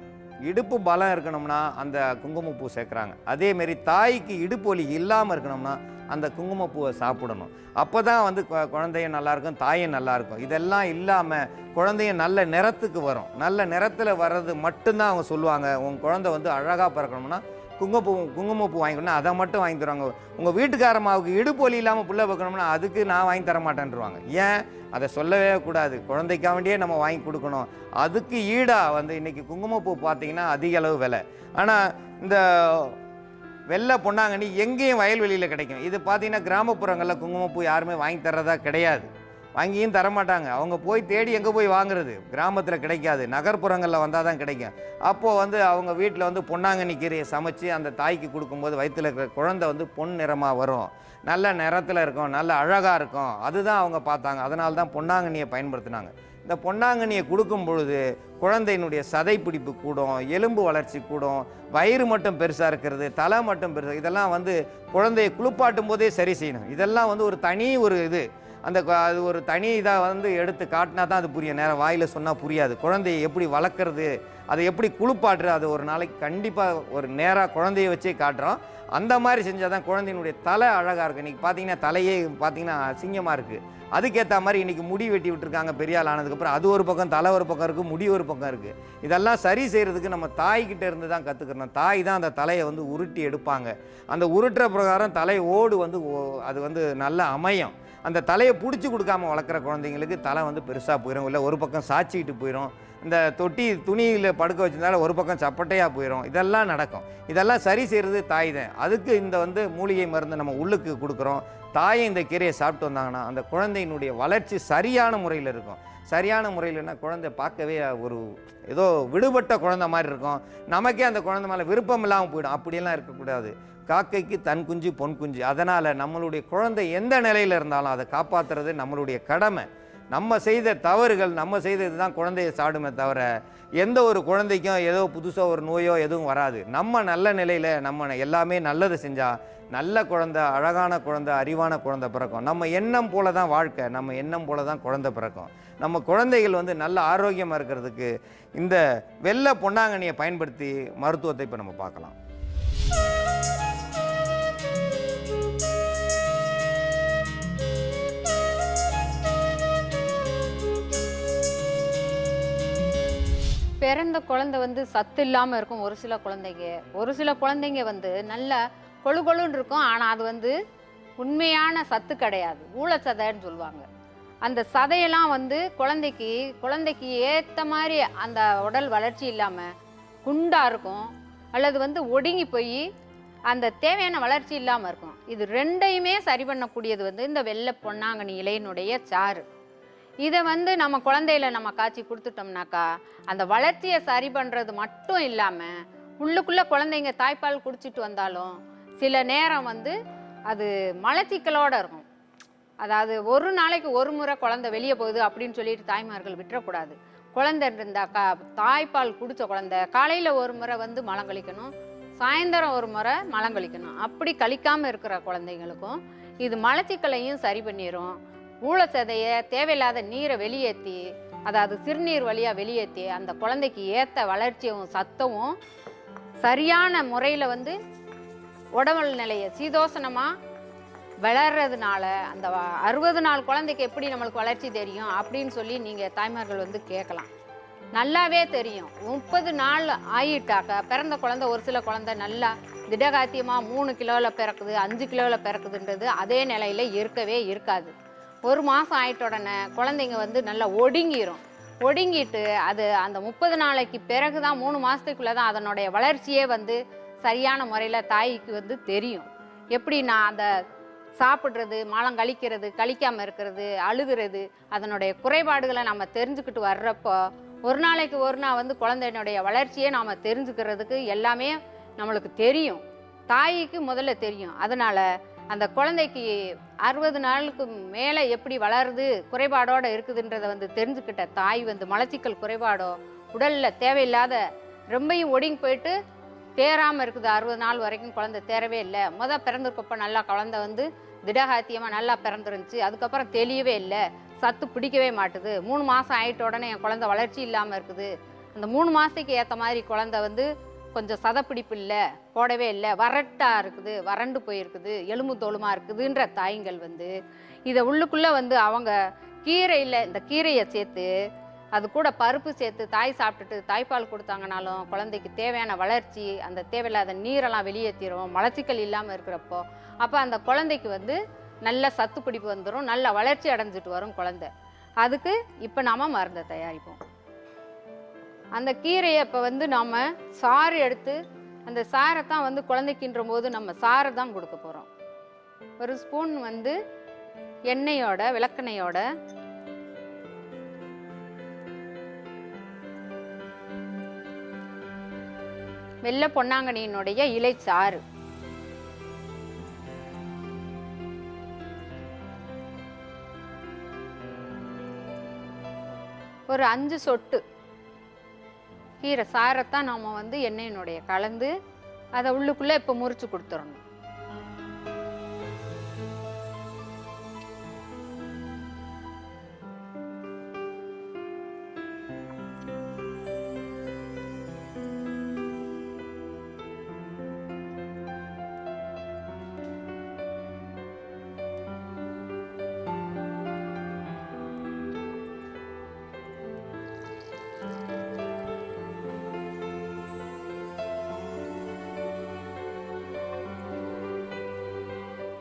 இடுப்பு பலம் இருக்கணும்னா அந்த குங்குமப்பூ சேர்க்குறாங்க. அதேமாரி தாய்க்கு இடுப்பு வலி இல்லாமல் இருக்கணும்னா அந்த குங்குமப்பூவை சாப்பிடணும். அப்போ தான் வந்து குழந்தையும் நல்லாயிருக்கும், தாயும் நல்லாயிருக்கும். இதெல்லாம் இல்லாமல் குழந்தையும் நல்ல நிறத்துக்கு வரும். நல்ல நிறத்தில் வர்றது மட்டும்தான் அவங்க சொல்லுவாங்க. உங்கள் குழந்தை வந்து அழகாக பிறக்கணும்னா குங்குமப்பூ வாங்கிக்கணும்னா அதை மட்டும் வாங்கி தருவாங்க. உங்கள் வீட்டுக்காரமாவுக்கு இடுப்பு வலி இல்லாமல் புள்ள வைக்கணும்னா அதுக்கு நான் வாங்கி தர மாட்டேன்ருவாங்க. ஏன்? அதை சொல்லவே கூடாது. குழந்தைக்காக வேண்டியே நம்ம வாங்கி கொடுக்கணும். அதுக்கு ஈடாக வந்து இன்றைக்கி குங்குமப்பூ பார்த்திங்கன்னா அதிக அளவு விலை. ஆனால் இந்த வெள்ளை பொன்னாங்கண்ணி எங்கேயும் வயல்வெளியில் கிடைக்கும். இது பார்த்திங்கன்னா கிராமப்புறங்களில் குங்குமப்பூ யாருமே வாங்கி தர்றதா கிடையாது, வாங்கியும் தரமாட்டாங்க. அவங்க போய் தேடி எங்கே போய் வாங்குறது? கிராமத்தில் கிடைக்காது, நகர்ப்புறங்களில் வந்தால் தான் கிடைக்கும். அப்போது வந்து அவங்க வீட்டில் வந்து பொன்னாங்கண்ணி கீரையை சமைச்சு அந்த தாய்க்கு கொடுக்கும்போது வயிற்றில் இருக்கிற குழந்தை வந்து பொன் நிறமாக வரும், நல்ல நிறத்தில் இருக்கும், நல்ல அழகாக இருக்கும். அதுதான் அவங்க பார்த்தாங்க. அதனால தான் பொன்னாங்கண்ணியை பயன்படுத்தினாங்க. இந்த பொன்னாங்கண்ணியை கொடுக்கும் பொழுது குழந்தையினுடைய சதை பிடிப்பு கூடும், எலும்பு வளர்ச்சி கூடும், வயிறு மட்டும் பெருசாக இருக்கிறது, தலை மட்டும் பெருசாக, இதெல்லாம் வந்து குழந்தையை குளிப்பாட்டும் போதே சரி செய்யணும். இதெல்லாம் வந்து ஒரு தனி ஒரு இது, அது ஒரு தனி இதாக வந்து எடுத்து காட்டினா தான் அது புரியும். நேரம் வாயில் சொன்னால் புரியாது. குழந்தையை எப்படி வளர்க்குறது, அதை எப்படி குளிப்பாட்டுறது, அது ஒரு நாளைக்கு கண்டிப்பாக ஒரு நேராக குழந்தைய வச்சே காட்டுறோம். அந்த மாதிரி செஞ்சால் தான் குழந்தையினுடைய தலை அழகாக இருக்குது. இன்றைக்கி பார்த்தீங்கன்னா தலையே பார்த்தீங்கன்னா அசிங்கமாக இருக்குது. அதுக்கேற்ற மாதிரி இன்றைக்கி முடி வெட்டி விட்டுருக்காங்க பெரிய ஆள் ஆனதுக்கப்புறம். அது ஒரு பக்கம், தலை ஒரு பக்கம் இருக்குது, முடி ஒரு பக்கம் இருக்குது. இதெல்லாம் சரி செய்கிறதுக்கு நம்ம தாய்கிட்ட இருந்து தான் கற்றுக்கணும். தாய் தான் அந்த தலையை வந்து உருட்டி எடுப்பாங்க. அந்த உருட்டுற பிரகாரம் தலை ஓடு வந்து அது வந்து நல்ல அமையும். அந்த தலையை பிடிச்சி கொடுக்காமல் வளர்க்குற குழந்தைங்களுக்கு தலை வந்து பெருசாக போயிடும், இல்லை ஒரு பக்கம் சாய்ச்சிக்கிட்டு போயிடும். இந்த துணியில் படுக்க வச்சிருந்தாலும் ஒரு பக்கம் சப்பட்டையாக போயிடும். இதெல்லாம் நடக்கும். இதெல்லாம் சரி செய்கிறது தாய் தான். அதுக்கு இந்த வந்து மூலிகை மருந்து நம்ம உள்ளுக்கு கொடுக்குறோம். தாயை இந்த கீரையை சாப்பிட்டு வந்தாங்கன்னா அந்த குழந்தையினுடைய வளர்ச்சி சரியான முறையில் இருக்கும். சரியான முறையில்னா குழந்தை பார்க்கவே ஒரு ஏதோ விடுபட்ட குழந்தை மாதிரி இருக்கும். நமக்கே அந்த குழந்தை மேலே விருப்பம் இல்லாமல் போயிடும். அப்படியெல்லாம் இருக்கக்கூடாது. காக்கைக்கு தன் குஞ்சு பொன் குஞ்சு. அதனால் நம்மளுடைய குழந்தை எந்த நிலையில் இருந்தாலும் அதை காப்பாற்றுறது நம்மளுடைய கடமை. நம்ம செய்த தவறுகள், நம்ம செய்தது தான் குழந்தையை சாடுமே தவிர எந்த ஒரு குழந்தைக்கும் ஏதோ புதுசாக ஒரு நோயோ எதுவும் வராது. நம்ம நல்ல நிலையில் நம்ம எல்லாமே நல்லது செஞ்சால் நல்ல குழந்தை, அழகான குழந்தை, அறிவான குழந்தை பிறக்கும். நம்ம எண்ணம் போல தான் வாழ்க்கை, நம்ம எண்ணம் போல தான் குழந்தை பிறக்கும். நம்ம குழந்தைகள் வந்து நல்ல ஆரோக்கியமாக இருக்கிறதுக்கு இந்த வெள்ளை பொன்னாங்கண்ணியை பயன்படுத்தி மருத்துவத்தை இப்போ நம்ம பார்க்கலாம். பிறந்த குழந்தை வந்து சத்து இல்லாமல் இருக்கும் ஒரு சில குழந்தைங்க வந்து நல்லா கொழு கொழுன்னு இருக்கும். ஆனால் அது வந்து உண்மையான சத்து கிடையாது, ஊழச்சதைன்னு சொல்லுவாங்க. அந்த சதையெல்லாம் வந்து குழந்தைக்கு ஏற்ற மாதிரி அந்த உடல் வளர்ச்சி இல்லாமல் குண்டாக இருக்கும், அல்லது வந்து ஒடுங்கி போய் அந்த தேவையான வளர்ச்சி இல்லாமல் இருக்கும். இது ரெண்டையுமே சரி பண்ணக்கூடியது வந்து இந்த வெள்ளை பொன்னாங்கண்ணி இலையினுடைய சாறு. இதை வந்து நம்ம குழந்தையில நம்ம காய்ச்சி கொடுத்துட்டோம்னாக்கா அந்த வளர்ச்சியை சரி பண்ணுறது மட்டும் இல்லாமல் உள்ளுக்குள்ளே குழந்தைங்க தாய்ப்பால் குடிச்சிட்டு வந்தாலும் சில நேரம் வந்து அது மலச்சிக்கலோடு இருக்கும். அதாவது ஒரு நாளைக்கு ஒரு முறை குழந்தை வெளியே போகுது அப்படின்னு சொல்லிட்டு தாய்மார்கள் விட்டுறக்கூடாது. குழந்தை இருந்தாக்கா தாய்ப்பால் குடித்த குழந்தை காலையில் ஒரு முறை வந்து மலம் கழிக்கணும், சாயந்தரம் ஒரு முறை மலம் கழிக்கணும். அப்படி கழிக்காமல் இருக்கிற குழந்தைங்களுக்கும் இது மலச்சிக்கலையும் சரி பண்ணிடும். ஊழச்சதையை தேவையில்லாத நீரை வெளியேற்றி, அதாவது சிறுநீர் வழியாக வெளியேற்றி அந்த குழந்தைக்கு ஏற்ற வளர்ச்சியும் சத்தமும் சரியான முறையில் வந்து உடல் நிலையை சீதோசனமாக வளர்றதுனால அந்த 60 நாள் குழந்தைக்கு எப்படி நம்மளுக்கு வளர்ச்சி தெரியும் அப்படின்னு சொல்லி நீங்கள் தாய்மார்கள் வந்து கேட்கலாம். நல்லாவே தெரியும். 30 நாள் ஆகிட்டாக்க பிறந்த குழந்தை, ஒரு சில குழந்தை நல்லா திடகாத்தியமாக 3 கிலோவில் பிறக்குது, 5 கிலோவில் பிறக்குதுன்றது அதே நிலையில் இருக்கவே இருக்காது. 1 மாதம் ஆயிட்ட உடனே குழந்தைங்க வந்து நல்லா ஒடுங்கிட்டு அது அந்த 30 நாளைக்கு பிறகு தான் 3 மாதத்துக்குள்ளே தான் அதனுடைய வளர்ச்சியே வந்து சரியான முறையில் தாய்க்கு வந்து தெரியும். எப்படின்னா அந்த சாப்பிட்றது, மலம் கழிக்காமல் இருக்கிறது, அழுகிறது, அதனுடைய குறைபாடுகளை நம்ம தெரிஞ்சுக்கிட்டு வர்றப்போ ஒரு நாளைக்கு ஒரு நாள் வந்து குழந்தையினுடைய வளர்ச்சியே நாம் தெரிஞ்சுக்கிறதுக்கு எல்லாமே நம்மளுக்கு தெரியும். தாய்க்கு முதல்ல தெரியும். அதனால் அந்த குழந்தைக்கு 60 நாளுக்கு மேலே எப்படி வளருது, குறைபாடோடு இருக்குதுன்றதை வந்து தெரிஞ்சுக்கிட்ட தாய் வந்து மலச்சிக்கல் குறைபாடோ உடலில் தேவையில்லாத ரொம்பையும் ஒடுங்கி போயிட்டு தேராமல் இருக்குது, 60 நாள் வரைக்கும் குழந்தை தேரவே இல்லை, பிறந்திருக்கப்போ நல்லா குழந்தை வந்து திடகாத்தியமாக நல்லா பிறந்துருந்துச்சு, அதுக்கப்புறம் தெளியவே இல்லை, சத்து பிடிக்கவே மாட்டுது, 3 மாதம் ஆகிட்ட உடனே என் குழந்தை வளர்ச்சி இல்லாமல் இருக்குது, அந்த 3 மாதத்துக்கு ஏற்ற மாதிரி குழந்தை வந்து கொஞ்சம் சதப்பிடிப்பு இல்லை, போடவே இல்லை, வறட்டாக இருக்குது, வறண்டு போயிருக்குது, எலும்பு தோலுமாக இருக்குதுன்ற தாய்கள் வந்து இதை உள்ளுக்குள்ளே வந்து அவங்க கீரையில் இந்த கீரையை சேர்த்து அது கூட பருப்பு சேர்த்து தாய் சாப்பிட்டுட்டு தாய்ப்பால் கொடுத்தாங்கனாலும் குழந்தைக்கு தேவையான வளர்ச்சி, அந்த தேவையில்லாத நீரெல்லாம் வெளியேற்றிடும், மலச்சிக்கல் இல்லாமல் இருக்கிறப்போ அப்போ அந்த குழந்தைக்கு வந்து நல்ல சத்து பிடிப்பு வந்துடும், நல்ல வளர்ச்சி அடைஞ்சிட்டு வரும் குழந்தை. அதுக்கு இப்போ நாம் மருந்தை தயாரிப்போம். அந்த கீரையை இப்போ வந்து நாம் சாறு எடுத்து அந்த சாரை தான் வந்து குழந்தைக்கின்ற போது நம்ம சாரை தான் கொடுக்க போகிறோம். 1 ஸ்பூன் வந்து எண்ணெயோட விளக்கெண்ணெயோட வெள்ளை பொன்னாங்கண்ணியினுடைய இலை சாறு, ஒரு 5 சொட்டு கீரை சாரைத்தான் நாம் வந்து எண்ணெயினுடைய கலந்து அதை உள்ளுக்குள்ளே இப்போ முறிச்சு கொடுத்துடணும்.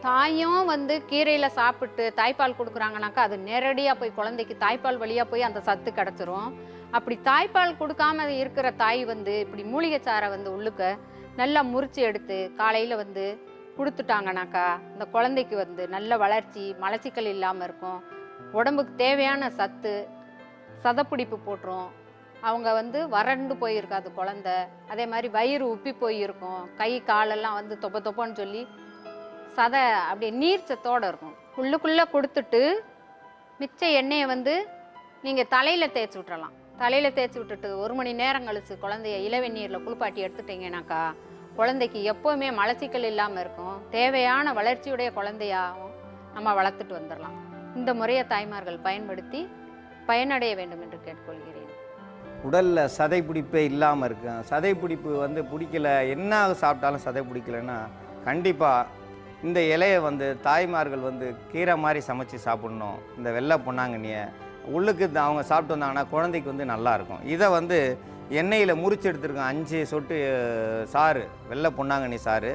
தாயும் வந்து கீரையில் சாப்பிட்டு தாய்ப்பால் கொடுக்குறாங்கனாக்கா அது நேரடியாக போய் குழந்தைக்கு தாய்ப்பால் வழியாக போய் அந்த சத்து கிடச்சிரும். அப்படி தாய்ப்பால் கொடுக்காம இருக்கிற தாய் வந்து இப்படி மூலிகை சாரை வந்து உள்ளுக்க நல்லா முறித்து எடுத்து காலையில் வந்து கொடுத்துட்டாங்கனாக்கா இந்த குழந்தைக்கு வந்து நல்ல வளர்ச்சி, மலச்சிக்கல் இல்லாமல் இருக்கும், உடம்புக்கு தேவையான சத்து, சதப்பிடிப்பு போட்டுரும், அவங்க வந்து வறண்டு போயிருக்காது குழந்தை, அதே மாதிரி வயிறு உப்பி போயிருக்கும், கை காலெல்லாம் வந்து தொப்பன்னு சொல்லி சதை அப்படியே நீர் சத்தோடு இருக்கும். உள்ளுக்குள்ளே கொடுத்துட்டு மிச்ச எண்ணெயை வந்து நீங்கள் தலையில் தேய்ச்சி விட்டுறலாம். தலையில் தேய்ச்சி விட்டுட்டு 1 மணி நேரம் கழித்து குழந்தைய இளவெந்நீரில் குளிப்பாட்டி எடுத்துட்டிங்கனாக்கா குழந்தைக்கு எப்போவுமே மலச்சிக்கல் இல்லாமல் இருக்கும், தேவையான வளர்ச்சியுடைய குழந்தையாகவும் நம்ம வளர்த்துட்டு வந்துடலாம். இந்த முறையை தாய்மார்கள் பயன்படுத்தி பயனடைய வேண்டும் என்று கேட்டுக்கொள்கிறேன். உடலில் சதை பிடிப்பே இல்லாமல் இருக்கும். சதை பிடிப்பு வந்து பிடிக்கல, என்ன சாப்பிட்டாலும் சதை பிடிக்கலன்னா கண்டிப்பாக இந்த இலையை வந்து தாய்மார்கள் வந்து கீரை மாதிரி சமைச்சு சாப்பிட்ணும். இந்த வெள்ளை பொன்னாங்கண்ணியை உள்ளுக்கு அவங்க சாப்பிட்டு வந்தாங்கன்னா குழந்தைக்கு வந்து நல்லாயிருக்கும். இதை வந்து எண்ணெயில் முறிச்சு எடுத்துருக்கோம் 5 சொட்டு சாறு, வெள்ளை பொன்னாங்கண்ணி சாறு,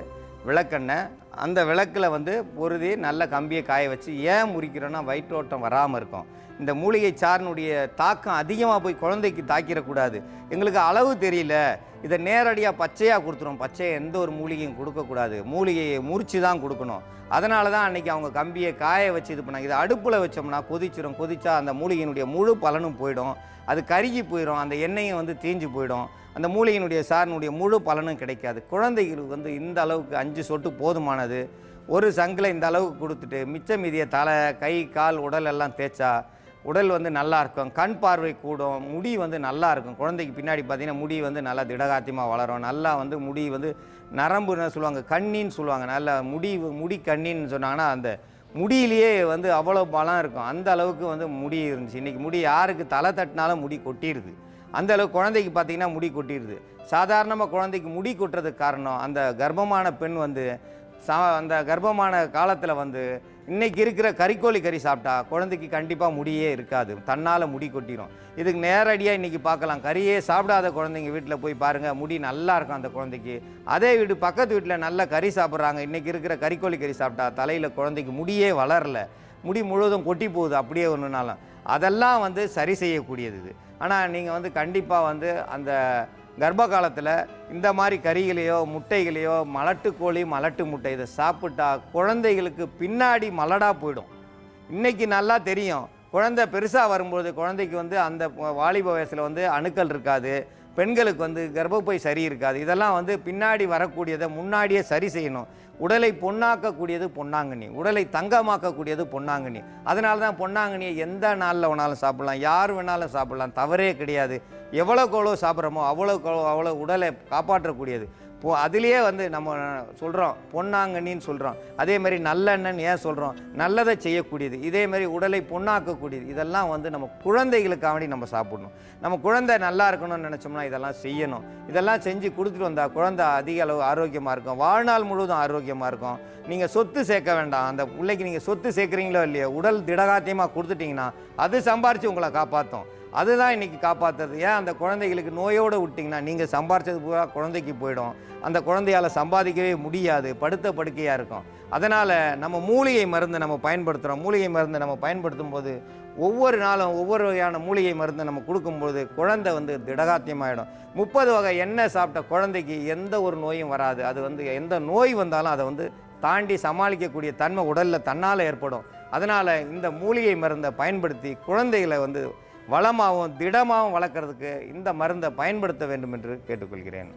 விளக்கெண்ணெய். அந்த விளக்கில் வந்து பொருதி நல்ல கம்பியை காய வச்சு, ஏன் முறிக்கிறோன்னா வயிற்றோட்டம் வராமல் இருக்கும். இந்த மூலிகை சாறினுடைய தாக்கம் அதிகமாக போய் குழந்தைக்கு தாக்கிடக்கூடாது. எங்களுக்கு அளவு தெரியல, இதை நேரடியாக பச்சையாக கொடுத்துரும். பச்சையை எந்த ஒரு மூலிகையும் கொடுக்கக்கூடாது, மூலிகையை முறித்து தான் கொடுக்கணும். அதனால தான் அன்றைக்கி அவங்க கம்பியை காய வச்சு இது பண்ணாங்க. இதை அடுப்பில் வச்சோம்னா கொதிச்சிடும். கொதிச்சா அந்த மூலிகையினுடைய முழு பலனும் போயிடும், அது கருகி போயிடும், அந்த எண்ணெயும் வந்து தீஞ்சு போயிடும், அந்த மூலிகையினுடைய சாரினுடைய முழு பலனும் கிடைக்காது. குழந்தைகளுக்கு வந்து இந்த அளவுக்கு 5 சொட்டு போதுமானது. ஒரு சங்கில் இந்த அளவுக்கு கொடுத்துட்டு மிச்ச மீதிய தலை, கை, கால், உடல் எல்லாம் தேய்ச்சா உடல் வந்து நல்லா இருக்கும், கண் பார்வை கூடும், முடி வந்து நல்லா இருக்கும். குழந்தைக்கு பின்னாடி பார்த்தீங்கன்னா முடி வந்து நல்லா திடகாத்தியமாக வளரும். நல்லா வந்து முடி வந்து நரம்புன்னு சொல்லுவாங்க, கண்ணின்னு சொல்லுவாங்க. நல்லா முடி கண்ணின்னு சொன்னாங்கன்னா அந்த முடியிலேயே வந்து அவ்வளோ பலம் இருக்கும். அந்த அளவுக்கு வந்து முடி இருந்துச்சு. இன்றைக்கி முடி யாருக்கு தலை தட்டினாலும் முடி கொட்டிடுது. அந்த அளவுக்கு குழந்தைக்கு பார்த்திங்கன்னா முடி கொட்டிடுது. சாதாரணமாக குழந்தைக்கு முடி கொட்டுறதுக்கு காரணம் அந்த கர்ப்பமான பெண் வந்து அந்த கர்ப்பமான காலத்தில் வந்து இன்றைக்கி இருக்கிற கறிக்கோழி கறி சாப்பிட்டா குழந்தைக்கு கண்டிப்பாக முடியே இருக்காது, தன்னால் முடி கொட்டிடும். இதுக்கு நேரடியாக இன்றைக்கி பார்க்கலாம். கறியே சாப்பிடாத குழந்தைங்க வீட்டில் போய் பாருங்கள், முடி நல்லா இருக்கும் அந்த குழந்தைக்கு. அதே வீடு பக்கத்து வீட்டில் நல்ல கறி சாப்பிட்றாங்க, இன்றைக்கி இருக்கிற கறிக்கோழி கறி சாப்பிட்டா தலையில் குழந்தைக்கு முடியே வளரல, முடி முழுவதும் கொட்டி போகுது அப்படியே ஒன்றுனாலும். அதெல்லாம் வந்து சரி செய்யக்கூடியது இது. ஆனால் நீங்கள் வந்து கண்டிப்பாக வந்து அந்த கர்ப்ப காலத்தில் இந்த மாதிரி கறிகளையோ முட்டைகளையோ, மலட்டு கோழி, மலட்டு முட்டை இதை சாப்பிட்டா குழந்தைகளுக்கு பின்னாடி மலடாக போயிடும். இன்றைக்கி நல்லா தெரியும், குழந்தை பெருசாக வரும்போது குழந்தைக்கு வந்து அந்த வாலிப வயசில் வந்து அணுக்கள் இருக்காது, பெண்களுக்கு வந்து கர்ப்பப்பை சரி இருக்காது. இதெல்லாம் வந்து பின்னாடி வரக்கூடியதை முன்னாடியே சரி செய்யணும். உடலை பொன்னாக்கக்கூடியது பொன்னாங்கண்ணி, உடலை தங்கமாக்கக்கூடியது பொன்னாங்கண்ணி. அதனால தான் பொன்னாங்கண்ணியை எந்த நாளில் வேணாலும் சாப்பிட்லாம், யார் வேணாலும் சாப்பிட்லாம், தவறே கிடையாது. எவ்வளோக்கு சாப்பிட்றோமோ அவ்வளோ உடலை காப்பாற்றக்கூடியது. அதுலேயே வந்து நம்ம சொல்கிறோம் பொன்னாங்கண்ணின்னு சொல்கிறோம். அதே மாதிரி நல்லெண்ணெய்ன்னு ஏன் சொல்கிறோம், நல்லதை செய்யக்கூடியது. இதே மாதிரி உடலை பொன்னாக்கக்கூடியது. இதெல்லாம் வந்து நம்ம குழந்தைகளுக்காக நம்ம சாப்பிடணும். நம்ம குழந்தை நல்லா இருக்கணும்னு நினச்சோம்னா இதெல்லாம் செய்யணும். இதெல்லாம் செஞ்சு கொடுத்துட்டு வந்தால் குழந்தை அதிக அளவு ஆரோக்கியமாக இருக்கும், வாழ்நாள் முழுவதும் ஆரோக்கியமாக இருக்கும். நீங்கள் சொத்து சேர்க்க வேண்டாம், அந்த பிள்ளைக்கு நீங்கள் சொத்து சேர்க்குறீங்களோ இல்லையோ, உடல் திடகாத்தியமாக கொடுத்துட்டிங்கன்னா அது சம்பாரித்து உங்களை காப்பாற்றும். அதுதான் இன்றைக்கி காப்பாற்றுறது. ஏன் அந்த குழந்தைகளுக்கு நோயோடு விட்டிங்கன்னா நீங்கள் சம்பாரித்தது பூரா குழந்தைக்கு போயிடும், அந்த குழந்தையால் சம்பாதிக்கவே முடியாது, படுத்த படுக்கையாக இருக்கும். அதனால் நம்ம மூலிகை மருந்து நம்ம பயன்படுத்துகிறோம். மூலிகை மருந்து நம்ம பயன்படுத்தும் போது ஒவ்வொரு நாளும் ஒவ்வொரு வகையான மூலிகை மருந்து நம்ம கொடுக்கும்போது குழந்தை வந்து திடகாத்தியமாகிடும். 30 வகை எண்ணெய் சாப்பிட்ட குழந்தைக்கு எந்த ஒரு நோயும் வராது. அது வந்து எந்த நோய் வந்தாலும் அதை வந்து தாண்டி சமாளிக்கக்கூடிய தன்மை உடலில் தன்னால் ஏற்படும். அதனால் இந்த மூலிகை மருந்தை பயன்படுத்தி குழந்தைகளை வந்து வளமாகவும் திடமாகவும் வளர்க்குறதுக்கு இந்த மருந்தை பயன்படுத்த வேண்டும் என்று கேட்டுக்கொள்கிறேன்.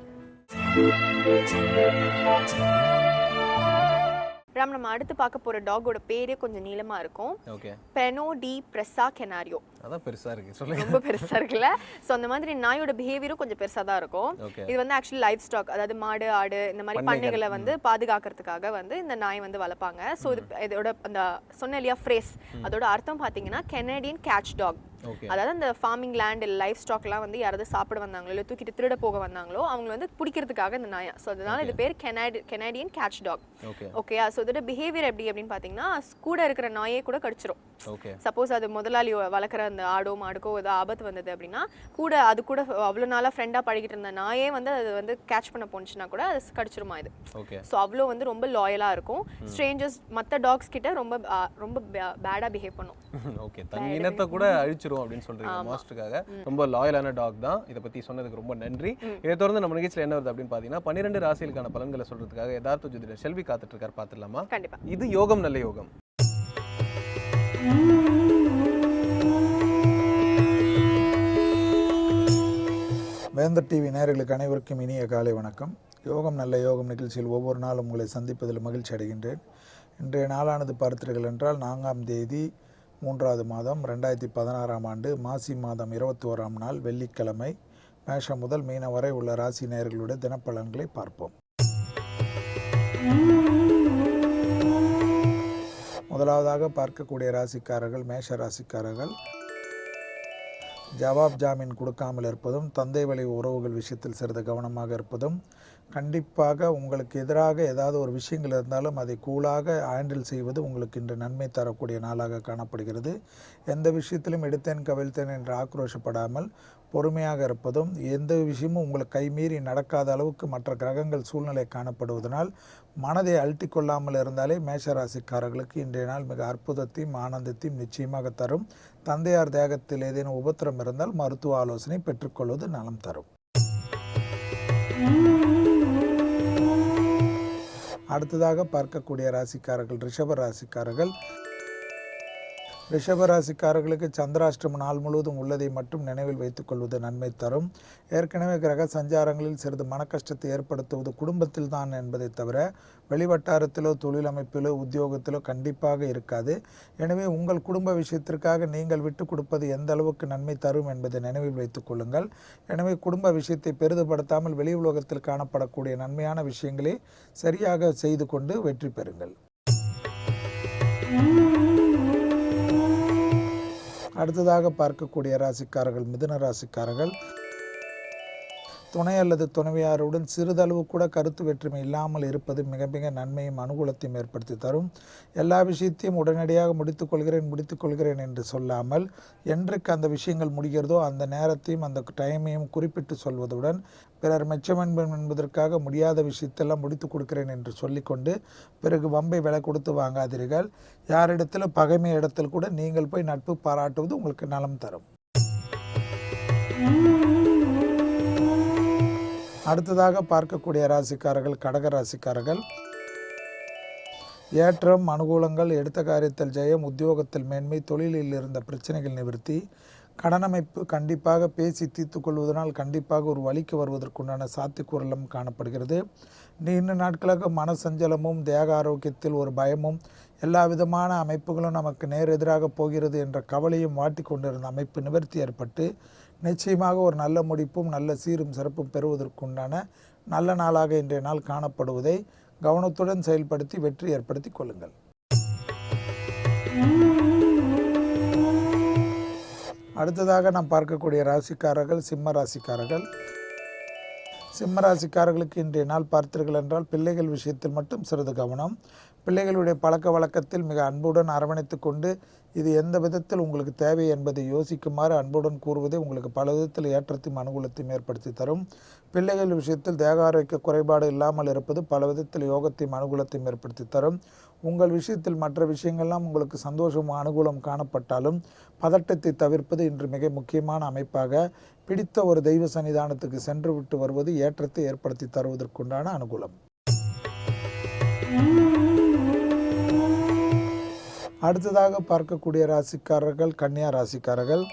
ராம், நம்ம அடுத்து பார்க்க போற டாகோட பேரே கொஞ்சம் நீளமா இருக்கும். ஓகே. பெனோ டி பிரசா கெனாரியோ. அதான் பெருசா இருக்கு, சொல்லுங்க. ரொம்ப பெருசா இருக்குல்ல. சோ அந்த மாதிரி நாயோட பிஹேவியரும் கொஞ்சம் பெருசா தான் இருக்கும். இது வந்து ஆக்சுவலி லைஃப் ஸ்டாக், அதாவது மாடு, ஆடு இந்த மாதிரி பண்ணைகளை வந்து பாதுகாக்கிறதுக்காக வந்து இந்த நாய் வந்து வளர்ப்பாங்க. சோ இதோட அந்த சொன்ன இல்லையா ஃப்ரேஸ், அதோட அர்த்தம் பாத்தீங்கன்னா கெனடியன் கேட்ச் டாக். அதாவது அந்த ஃபார்மிங் லேண்ட் இல்லை லைஃப் ஸ்டாக்லாம் வந்து யாராவது சாப்பிட வந்தாங்களோ இல்லை தூக்கிட்டு திருட போக வந்தாங்களோ அவங்க வந்து பிடிக்கிறதுக்காக இந்த நாயா. ஸோ அதனால இது பேர் கெனடியன் கேட்ச் டாக். ஓகேயா. ஸோ இதோட பிஹேவியர் எப்படி அப்படின்னு பார்த்தீங்கன்னா, கூட இருக்கிற நாயே கூட கடிச்சிரும். சப்போஸ் அது முதலாளி வளர்க்குற அந்த ஆடோ மாடுக்கோ ஏதோ ஆபத்து வந்தது அப்படின்னா அது கூட அவ்வளோ நாளாக ஃப்ரெண்டாக பழகிட்டு இருந்த நாயே வந்து அது வந்து கேட்ச் பண்ண போனுச்சுன்னா கூட அது கடிச்சிருமா இது. ஸோ அவ்வளோ வந்து ரொம்ப லாயலாக இருக்கும். ஸ்ட்ரேஞ்சர்ஸ் மற்ற டாக்ஸ் கிட்ட ரொம்ப ரொம்ப பேடாக பிஹேவ் பண்ணும். ஓகே. தன் இனத்தை கூட அழிச்சிரும் அப்படின்னு சொல்றீங்க மாஸ்டருக்காக. ரொம்ப லாயலான டாக் தான். இதை பத்தி சொன்னதுக்கு ரொம்ப நன்றி. இதை தொடர்ந்து நம்ம நிகழ்ச்சியில் என்ன வருது அப்படின்னு பார்த்தீங்கன்னா 12 ராசிகளுக்கான பலன்களை சொல்றதுக்காக யதார்த்த ஜோதிடர் செல்வி காத்துட்டு இருக்காரு. பார்த்துடலாமா? கண்டிப்பா. இது யோகம் நல்ல யோகம். வேந்தர் டிவி நேயர்களுக்கு அனைவருக்கும் இனிய காலை வணக்கம். யோகம் நல்ல யோகம் நிகழ்ச்சியில் ஒவ்வொரு நாளும் உங்களை சந்திப்பதில் மகிழ்ச்சி அடைகின்றேன். இன்றைய நாளானது பார்த்தீர்கள் என்றால் 4ஆம் தேதி 3வது மாதம் 2016ஆம் ஆண்டு மாசி மாதம் 21ஆம் நாள் வெள்ளிக்கிழமை. மேஷம் முதல் மீனம் வரை உள்ள ராசி நேயர்களுடைய தினப்பலன்களை பார்ப்போம். முதலாவதாக பார்க்கக்கூடிய ராசிக்காரர்கள் மேஷ ராசிக்காரர்கள். ஜவாப் ஜாமீன் கொடுக்காமல் இருப்பதும், தந்தை வழி உறவுகள் விஷயத்தில் சிறிது கவனமாக இருப்பதும், கண்டிப்பாக உங்களுக்கு எதிராக ஏதாவது ஒரு விஷயங்கள் இருந்தாலும் அதை கூலாக ஹேண்டில் செய்வது உங்களுக்கு இன்று நன்மை தரக்கூடிய நாளாக காணப்படுகிறது. எந்த விஷயத்திலும் எடுத்தேன் கவிழ்த்தேன் என்று ஆக்ரோஷப்படாமல் பொறுமையாக இருப்பதும், எந்த விஷயமும் உங்களுக்கு கைமீறி நடக்காத அளவுக்கு மற்ற கிரகங்கள் சூழ்நிலை காணப்படுவதனால் மனதை அழட்டி கொள்ளாமல் இருந்தாலே மேஷராசிக்காரர்களுக்கு இன்றைய நாள் மிக அற்புதத்தையும் ஆனந்தத்தையும் நிச்சயமாக தரும். தந்தையார் தேகத்தில் ஏதேனும் உபத்திரம் இருந்தால் மருத்துவ ஆலோசனை பெற்றுக்கொள்வது நலம் தரும். அடுத்ததாக பார்க்கக்கூடிய ராசிக்காரர்கள் ரிஷப ராசிக்காரர்கள். ரிஷபராசிக்காரர்களுக்கு சந்திராஷ்டம நாள் முழுவதும் உள்ளதை மட்டும் நினைவில் வைத்துக் கொள்வது நன்மை தரும். ஏற்கனவே கிரக சஞ்சாரங்களில் சிறிது மன கஷ்டத்தை ஏற்படுத்துவது குடும்பத்தில் தான் என்பதை தவிர வெளிவட்டாரத்திலோ தொழில் அமைப்பிலோ உத்தியோகத்திலோ கண்டிப்பாக இருக்காது. எனவே உங்கள் குடும்ப விஷயத்திற்காக நீங்கள் விட்டு கொடுப்பது எந்த அளவுக்கு நன்மை தரும் என்பதை நினைவில் வைத்துக் கொள்ளுங்கள். எனவே குடும்ப விஷயத்தை பெரிதுபடுத்தாமல் வெளி உலகத்தில் காணப்படக்கூடிய நன்மையான விஷயங்களை சரியாக செய்து கொண்டு வெற்றி பெறுங்கள். அடுத்ததாக பார்க்கக்கூடிய ராசிக்காரர்கள் மிதுன ராசிக்காரர்கள். துணை அல்லது துணைவியாருடன் சிறிதளவு கூட கருத்து வேற்றுமை இல்லாமல் இருப்பது மிக மிக நன்மையும் அனுகூலத்தையும் ஏற்படுத்தி தரும். எல்லா விஷயத்தையும் உடனடியாக முடித்துக்கொள்கிறேன் என்று சொல்லாமல் என்றைக்கு அந்த விஷயங்கள் முடிகிறதோ அந்த நேரத்தையும் அந்த டைமையும் குறிப்பிட்டு சொல்வதுடன் பிறர் மெச்சமென்பன் என்பதற்காக முடியாத விஷயத்தெல்லாம் முடித்து கொடுக்கிறேன் என்று சொல்லிக்கொண்டு பிறகு வம்பை விலை கொடுத்து வாங்காதீர்கள். யாரிடத்தில் பகைமை இடத்தில் கூட நீங்கள் போய் நட்பு பாராட்டுவது உங்களுக்கு நலம் தரும். அடுத்ததாக பார்க்கக்கூடிய ராசிக்காரர்கள் கடக ராசிக்காரர்கள். ஏற்றம், அனுகூலங்கள், எடுத்த காரியத்தில் ஜெயம், உத்தியோகத்தில் மேன்மை, தொழிலில் இருந்த பிரச்சனைகள் நிவர்த்தி, கடனமைப்பு கண்டிப்பாக பேசி தீர்த்து கொள்வதனால் கண்டிப்பாக ஒரு வழிக்கு வருவதற்குண்டான சாத்தியக்கூறலும் காணப்படுகிறது. நீண்ட நாட்களாக மனசஞ்சலமும் தேக ஆரோக்கியத்தில் ஒரு பயமும் எல்லா விதமான அமைப்புகளும் நமக்கு நேர் எதிராக போகிறது என்ற கவலையும் வாட்டி கொண்டிருந்த அமைப்பு நிவர்த்தி ஏற்பட்டு நிச்சயமாக ஒரு நல்ல முடிப்பும் நல்ல சீரும் சிறப்பும் பெறுவதற்குண்டான நல்ல நாளாக இன்றைய நாள் காணப்படுவதை கவனத்துடன் செயல்படுத்தி வெற்றி ஏற்படுத்தி கொள்ளுங்கள். அடுத்ததாக நாம் பார்க்கக்கூடிய ராசிக்காரர்கள் சிம்ம ராசிக்காரர்கள். சிம்ம ராசிக்காரர்களுக்கு இன்றைய நாள் பார்த்தீர்கள் என்றால் பிள்ளைகள் விஷயத்தில் மட்டும் சிறிது கவனம். பிள்ளைகளுடைய பழக்க வழக்கத்தில் மிக அன்புடன் அரவணைத்து கொண்டு இது எந்த விதத்தில் உங்களுக்கு தேவை என்பதை யோசிக்குமாறு அன்புடன் கூறுவதே உங்களுக்கு பல விதத்தில் ஏற்றத்தையும் அனுகூலத்தையும் ஏற்படுத்தி தரும். பிள்ளைகள் விஷயத்தில் தேக ஆரோக்கிய குறைபாடு இல்லாமல் இருப்பது பல விதத்தில் யோகத்தையும் அனுகூலத்தையும் ஏற்படுத்தி தரும். உங்கள் விஷயத்தில் மற்ற விஷயங்கள்லாம் உங்களுக்கு சந்தோஷமும் அனுகூலம் காணப்பட்டாலும் பதட்டத்தை தவிர்ப்பது இன்று மிக முக்கியமான அமைப்பாக பிடித்த ஒரு தெய்வ சன்னிதானத்துக்கு சென்று விட்டு வருவது ஏற்றத்தை ஏற்படுத்தி தருவதற்குண்டான அனுகூலம். அடுத்ததாக பார்க்கக்கூடிய ராசிக்காரர்கள் கன்னியா ராசிக்காரர்கள்.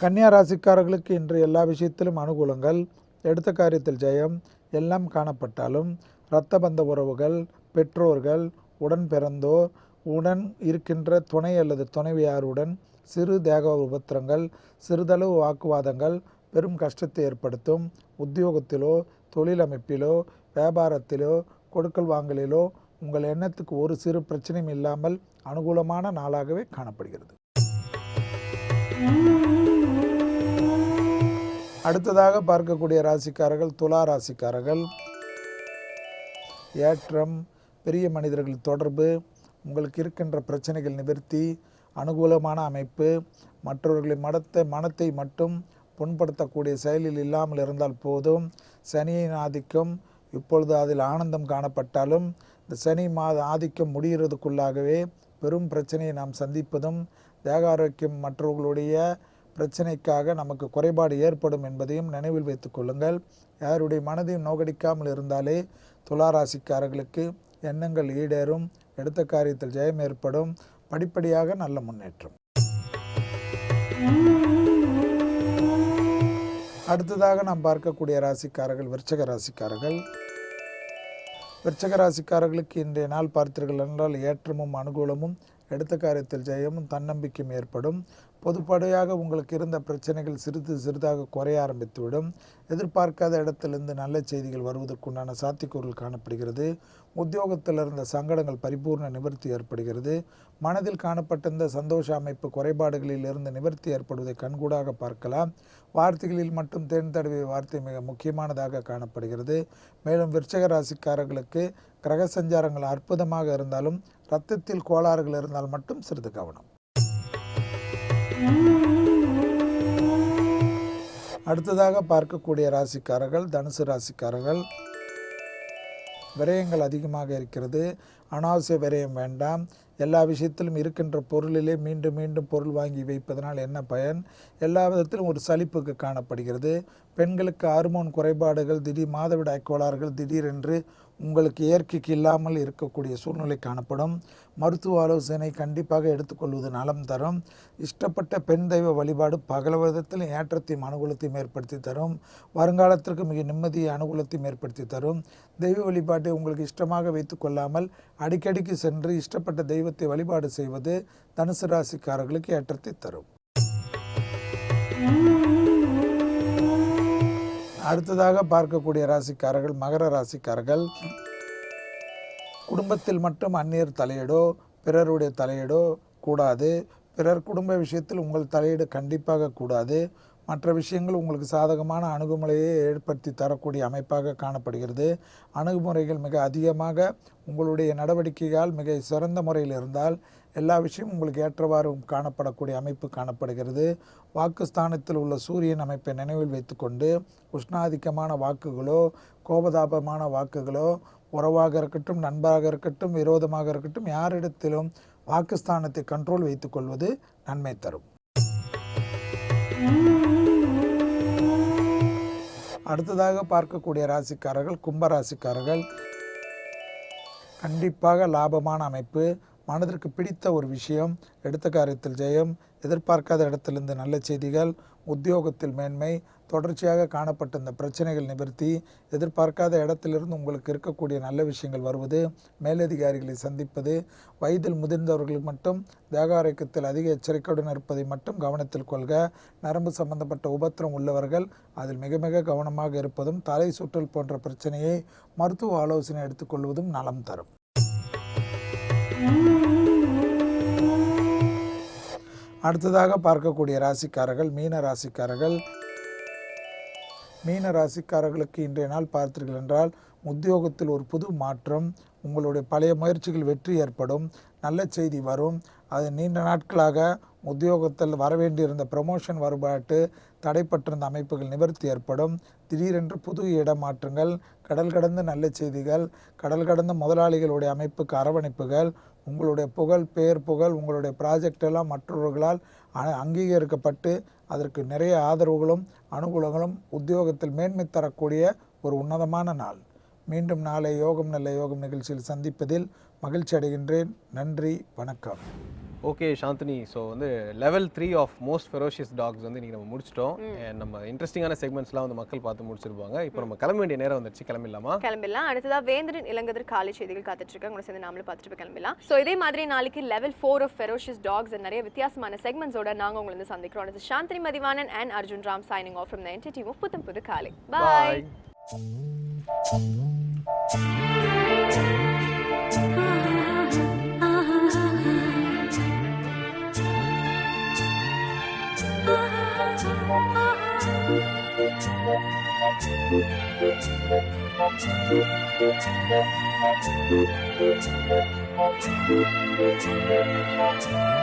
கன்னியா ராசிக்காரர்களுக்கு இன்று எல்லா விஷயத்திலும் அனுகூலங்கள், எடுத்த காரியத்தில் ஜெயம் எல்லாம் காணப்பட்டாலும் இரத்த பந்த உறவுகள், பெற்றோர்கள், உடன் பிறந்தோர், உடன் இருக்கின்ற துணை அல்லது துணைவியாருடன் சிறு தேக உபத்திரங்கள், சிறிதளவு வாக்குவாதங்கள் பெரும் கஷ்டத்தை ஏற்படுத்தும். உத்தியோகத்திலோ தொழில் அமைப்பிலோ வியாபாரத்திலோ கொடுக்கல் வாங்கலிலோ உங்கள் எண்ணத்துக்கு ஒரு சிறு பிரச்சனையும் இல்லாமல் அனுகூலமான நாளாகவே காணப்படுகிறது. அடுத்ததாக பார்க்கக்கூடிய ராசிக்காரர்கள் துலா ராசிக்காரர்கள். ஏற்றம், பெரிய மனிதர்கள் தொடர்பு, உங்களுக்கு இருக்கின்ற பிரச்சனைகள் நிவர்த்தி, அனுகூலமான அமைப்பு, மற்றவர்களின் மனத்தை மட்டும் புண்படுத்தக்கூடிய செயலில் இல்லாமல் இருந்தால் போதும். சனியின் ஆதிக்கம் இப்பொழுது அதில் ஆனந்தம் காணப்பட்டாலும் இந்த சனி மாத ஆதிக்கம் முடிகிறதுக்குள்ளாகவே பெரும் பிரச்சனையை நாம் சந்திப்பதும் தேக ஆரோக்கியம் மற்றவர்களுடைய பிரச்சனைக்காக நமக்கு குறைபாடு ஏற்படும் என்பதையும் நினைவில் வைத்துக் கொள்ளுங்கள். யாருடைய மனதையும் நோகடிக்காமல் இருந்தாலே துளாராசிக்காரர்களுக்கு எண்ணங்கள் ஈடேறும், எடுத்த காரியத்தில் ஜெயம் ஏற்படும், படிப்படியாக நல்ல முன்னேற்றம். அடுத்ததாக நாம் பார்க்கக்கூடிய ராசிக்காரர்கள் விருச்சக ராசிக்காரர்கள். விருச்சக ராசிக்காரர்களுக்கு இன்றைய நாள் பார்த்தீர்கள் என்றால் ஏற்றமும் அனுகூலமும், எடுத்த காரியத்தில் ஜெயமும் தன்னம்பிக்கையும் ஏற்படும். பொதுப்படையாக உங்களுக்கு இருந்த பிரச்சனைகள் சிறிது சிறிதாக குறைய ஆரம்பித்துவிடும். எதிர்பார்க்காத இடத்திலிருந்து நல்ல செய்திகள் வருவதற்குண்டான சாத்தியக்கூறுகள் காணப்படுகிறது. உத்தியோகத்தில் இருந்த சங்கடங்கள் பரிபூர்ண நிவர்த்தி ஏற்படுகிறது. மனதில் காணப்பட்டிருந்த சந்தோஷ அமைப்பு குறைபாடுகளில் இருந்து நிவர்த்தி ஏற்படுவதை கண்கூடாக பார்க்கலாம். வார்த்தைகளில் மட்டும் தேன் தடவிய வார்த்தை மிக முக்கியமானதாக காணப்படுகிறது. மேலும் விருச்சிக ராசிக்காரர்களுக்கு கிரக சஞ்சாரங்கள் அற்புதமாக இருந்தாலும் இரத்தத்தில் கோளாறுகள் இருந்தால் மட்டும் சிறிது கவனம். அடுத்ததாக பார்க்கக்கூடிய ராசிக்காரர்கள் தனுசு ராசிக்காரர்கள். விரயங்கள் அதிகமாக இருக்கிறது. அனாவசிய விரயம் வேண்டாம். எல்லா விஷயத்திலும் இருக்கின்ற பொருளிலே மீண்டும் மீண்டும் பொருள் வாங்கி வைப்பதனால் என்ன பயன்? எல்லா விதத்திலும் ஒரு சலிப்புக்கு காணப்படுகிறது. பெண்களுக்கு ஹார்மோன் குறைபாடுகள், திடீர் மாதவிடாய் கோளாறுகள் திடீரென்று உங்களுக்கு இயற்கைக்கு இல்லாமல் இருக்கக்கூடிய சூழ்நிலை காணப்படும். மருத்துவ ஆலோசனை கண்டிப்பாக எடுத்துக்கொள்வது நலம் தரும். இஷ்டப்பட்ட பெண் தெய்வ வழிபாடு பகல விதத்தில் ஏற்றத்தையும் அனுகூலத்தையும் ஏற்படுத்தி தரும். வருங்காலத்திற்கு மிக நிம்மதியை அனுகூலத்தையும் ஏற்படுத்தி தரும். தெய்வ வழிபாட்டை உங்களுக்கு இஷ்டமாக வைத்து கொள்ளாமல் அடிக்கடிக்கு சென்று இஷ்டப்பட்ட தெய்வத்தை வழிபாடு செய்வது தனுசு ராசிக்காரர்களுக்கு ஏற்றத்தை தரும். அடுத்ததாக பார்க்கக்கூடிய ராசிக்காரர்கள் மகர ராசிக்காரர்கள். குடும்பத்தில் மட்டும் அந்நியர் தலையீடோ பிறருடைய தலையீடோ கூடாது. பிறர் குடும்ப விஷயத்தில் உங்கள் தலையீடு கண்டிப்பாக கூடாது. மற்ற விஷயங்கள் உங்களுக்கு சாதகமான அணுகுமுறையை ஏற்படுத்தி தரக்கூடிய அமைப்பாக காணப்படுகிறது. அணுகுமுறைகள் மிக அதிகமாக உங்களுடைய நடவடிக்கையால் மிக சிறந்த முறையில் இருந்தால் எல்லா விஷயமும் உங்களுக்கு ஏற்றவாறு காணப்படக்கூடிய அமைப்பு காணப்படுகிறது. வாக்குஸ்தானத்தில் உள்ள சூரியன் அமைப்பை நினைவில் வைத்துக்கொண்டு உஷ்ணாதிக்கமான வாக்குகளோ கோபதாபமான வாக்குகளோ உறவாக இருக்கட்டும், நண்பராக இருக்கட்டும், விரோதமாக இருக்கட்டும், யாரிடத்திலும் வாக்குஸ்தானத்தை கண்ட்ரோல் வைத்துக்கொள்வது நன்மை தரும். அடுத்ததாக பார்க்கக்கூடிய ராசிக்காரர்கள் கும்பராசிக்காரர்கள். கண்டிப்பாக லாபமான அமைப்பு. மனதிற்கு பிடித்த ஒரு விஷயம், எடுத்த காரியத்தில் ஜெயம், எதிர்பார்க்காத இடத்திலிருந்து நல்ல செய்திகள், உத்தியோகத்தில் மேன்மை, தொடர்ச்சியாக காணப்பட்ட இந்த பிரச்சனைகள் நிவர்த்தி, எதிர்பார்க்காத இடத்திலிருந்து உங்களுக்கு இருக்கக்கூடிய நல்ல விஷயங்கள் வருவது, மேலதிகாரிகளை சந்திப்பது, வயதில் முதிர்ந்தவர்களுக்கு மட்டும் தேக ஆரோக்கியத்தில் அதிக எச்சரிக்கையுடன் இருப்பதை மட்டும் கவனத்தில் கொள்க. நரம்பு சம்பந்தப்பட்ட உபத்திரம் உள்ளவர்கள் அதில் மிக மிக கவனமாக இருப்பதும், தலை சுற்றல் போன்ற பிரச்சனையை மருத்துவ ஆலோசனை எடுத்துக்கொள்வதும் நலம் தரும். அடுத்ததாக பார்க்கக்கூடிய ராசிக்காரர்கள் மீன ராசிக்காரர்கள். மீன ராசிக்காரர்களுக்கு இன்றைய நாள் பார்த்தீர்கள் என்றால் உத்தியோகத்தில் ஒரு புது மாற்றம், உங்களுடைய பழைய முயற்சிகள் வெற்றி ஏற்படும், நல்ல செய்தி வரும். அது நீண்ட நாட்களாக உத்தியோகத்தில் வரவேண்டியிருந்த ப்ரமோஷன் வருபாட்டு தடைப்பட்டிருந்த அமைப்புகள் நிவர்த்தி ஏற்படும். திடீரென்று புது இடமாற்றங்கள், கடல் கடந்த நல்ல செய்திகள், கடல் கடந்த முதலாளிகளுடைய அமைப்புக்கு அரவணைப்புகள், உங்களுடைய புகழ் பேர் புகழ் உங்களுடைய ப்ராஜெக்ட் எல்லாம் மற்றவர்களால் அங்கீகரிக்கப்பட்டு அதற்கு நிறைய ஆதரவுகளும் அனுகூலங்களும் உத்தியோகத்தில் மேன்மை தரக்கூடிய ஒரு உன்னதமான நாள். மீண்டும் நாளை யோகம் நல்ல யோகம் நிகழ்ச்சியில் சந்திப்பதில் மகிழ்ச்சி அடைகின்றேன். நன்றி, வணக்கம். ஓகே சாந்தினி, ஸோ வந்து level 3 of most ferocious dogs வந்து இன்றைக்கி நம்ம முடிச்சிட்டோம். நம்ம இன்ட்ரெஸ்டிங்கான செக்மெண்ட்ஸ்லாம் வந்து மக்கள் பார்த்து முடிச்சிருப்பாங்க. இப்போ நம்ம கிளம்ப வேண்டிய நேரம் வந்துருச்சு. கிளம்பிடலாமா? கிளம்பிடலாம். அடுத்ததாக வேந்தரின் இளங்கதிர் காலை செய்திகள் காத்துட்ருக்காங்க. உங்களை சேர்ந்து நாமளும் பார்த்துட்டு போய் கிளம்பிடலாம். ஸோ இதே மாதிரி நாளைக்கு லெவல் 4 ஆஃப் ஃபெரோஷியஸ் டாக்ஸ் நிறைய வித்தியாசமான செக்மெண்ட்ஸோட நாங்கள் உங்களை வந்து சந்திக்கிறோம். அடுத்து Chandini Mathivanan and Arjun Ram signing off from the entire team of Putham Pudhu காலை. பாய். Thank you.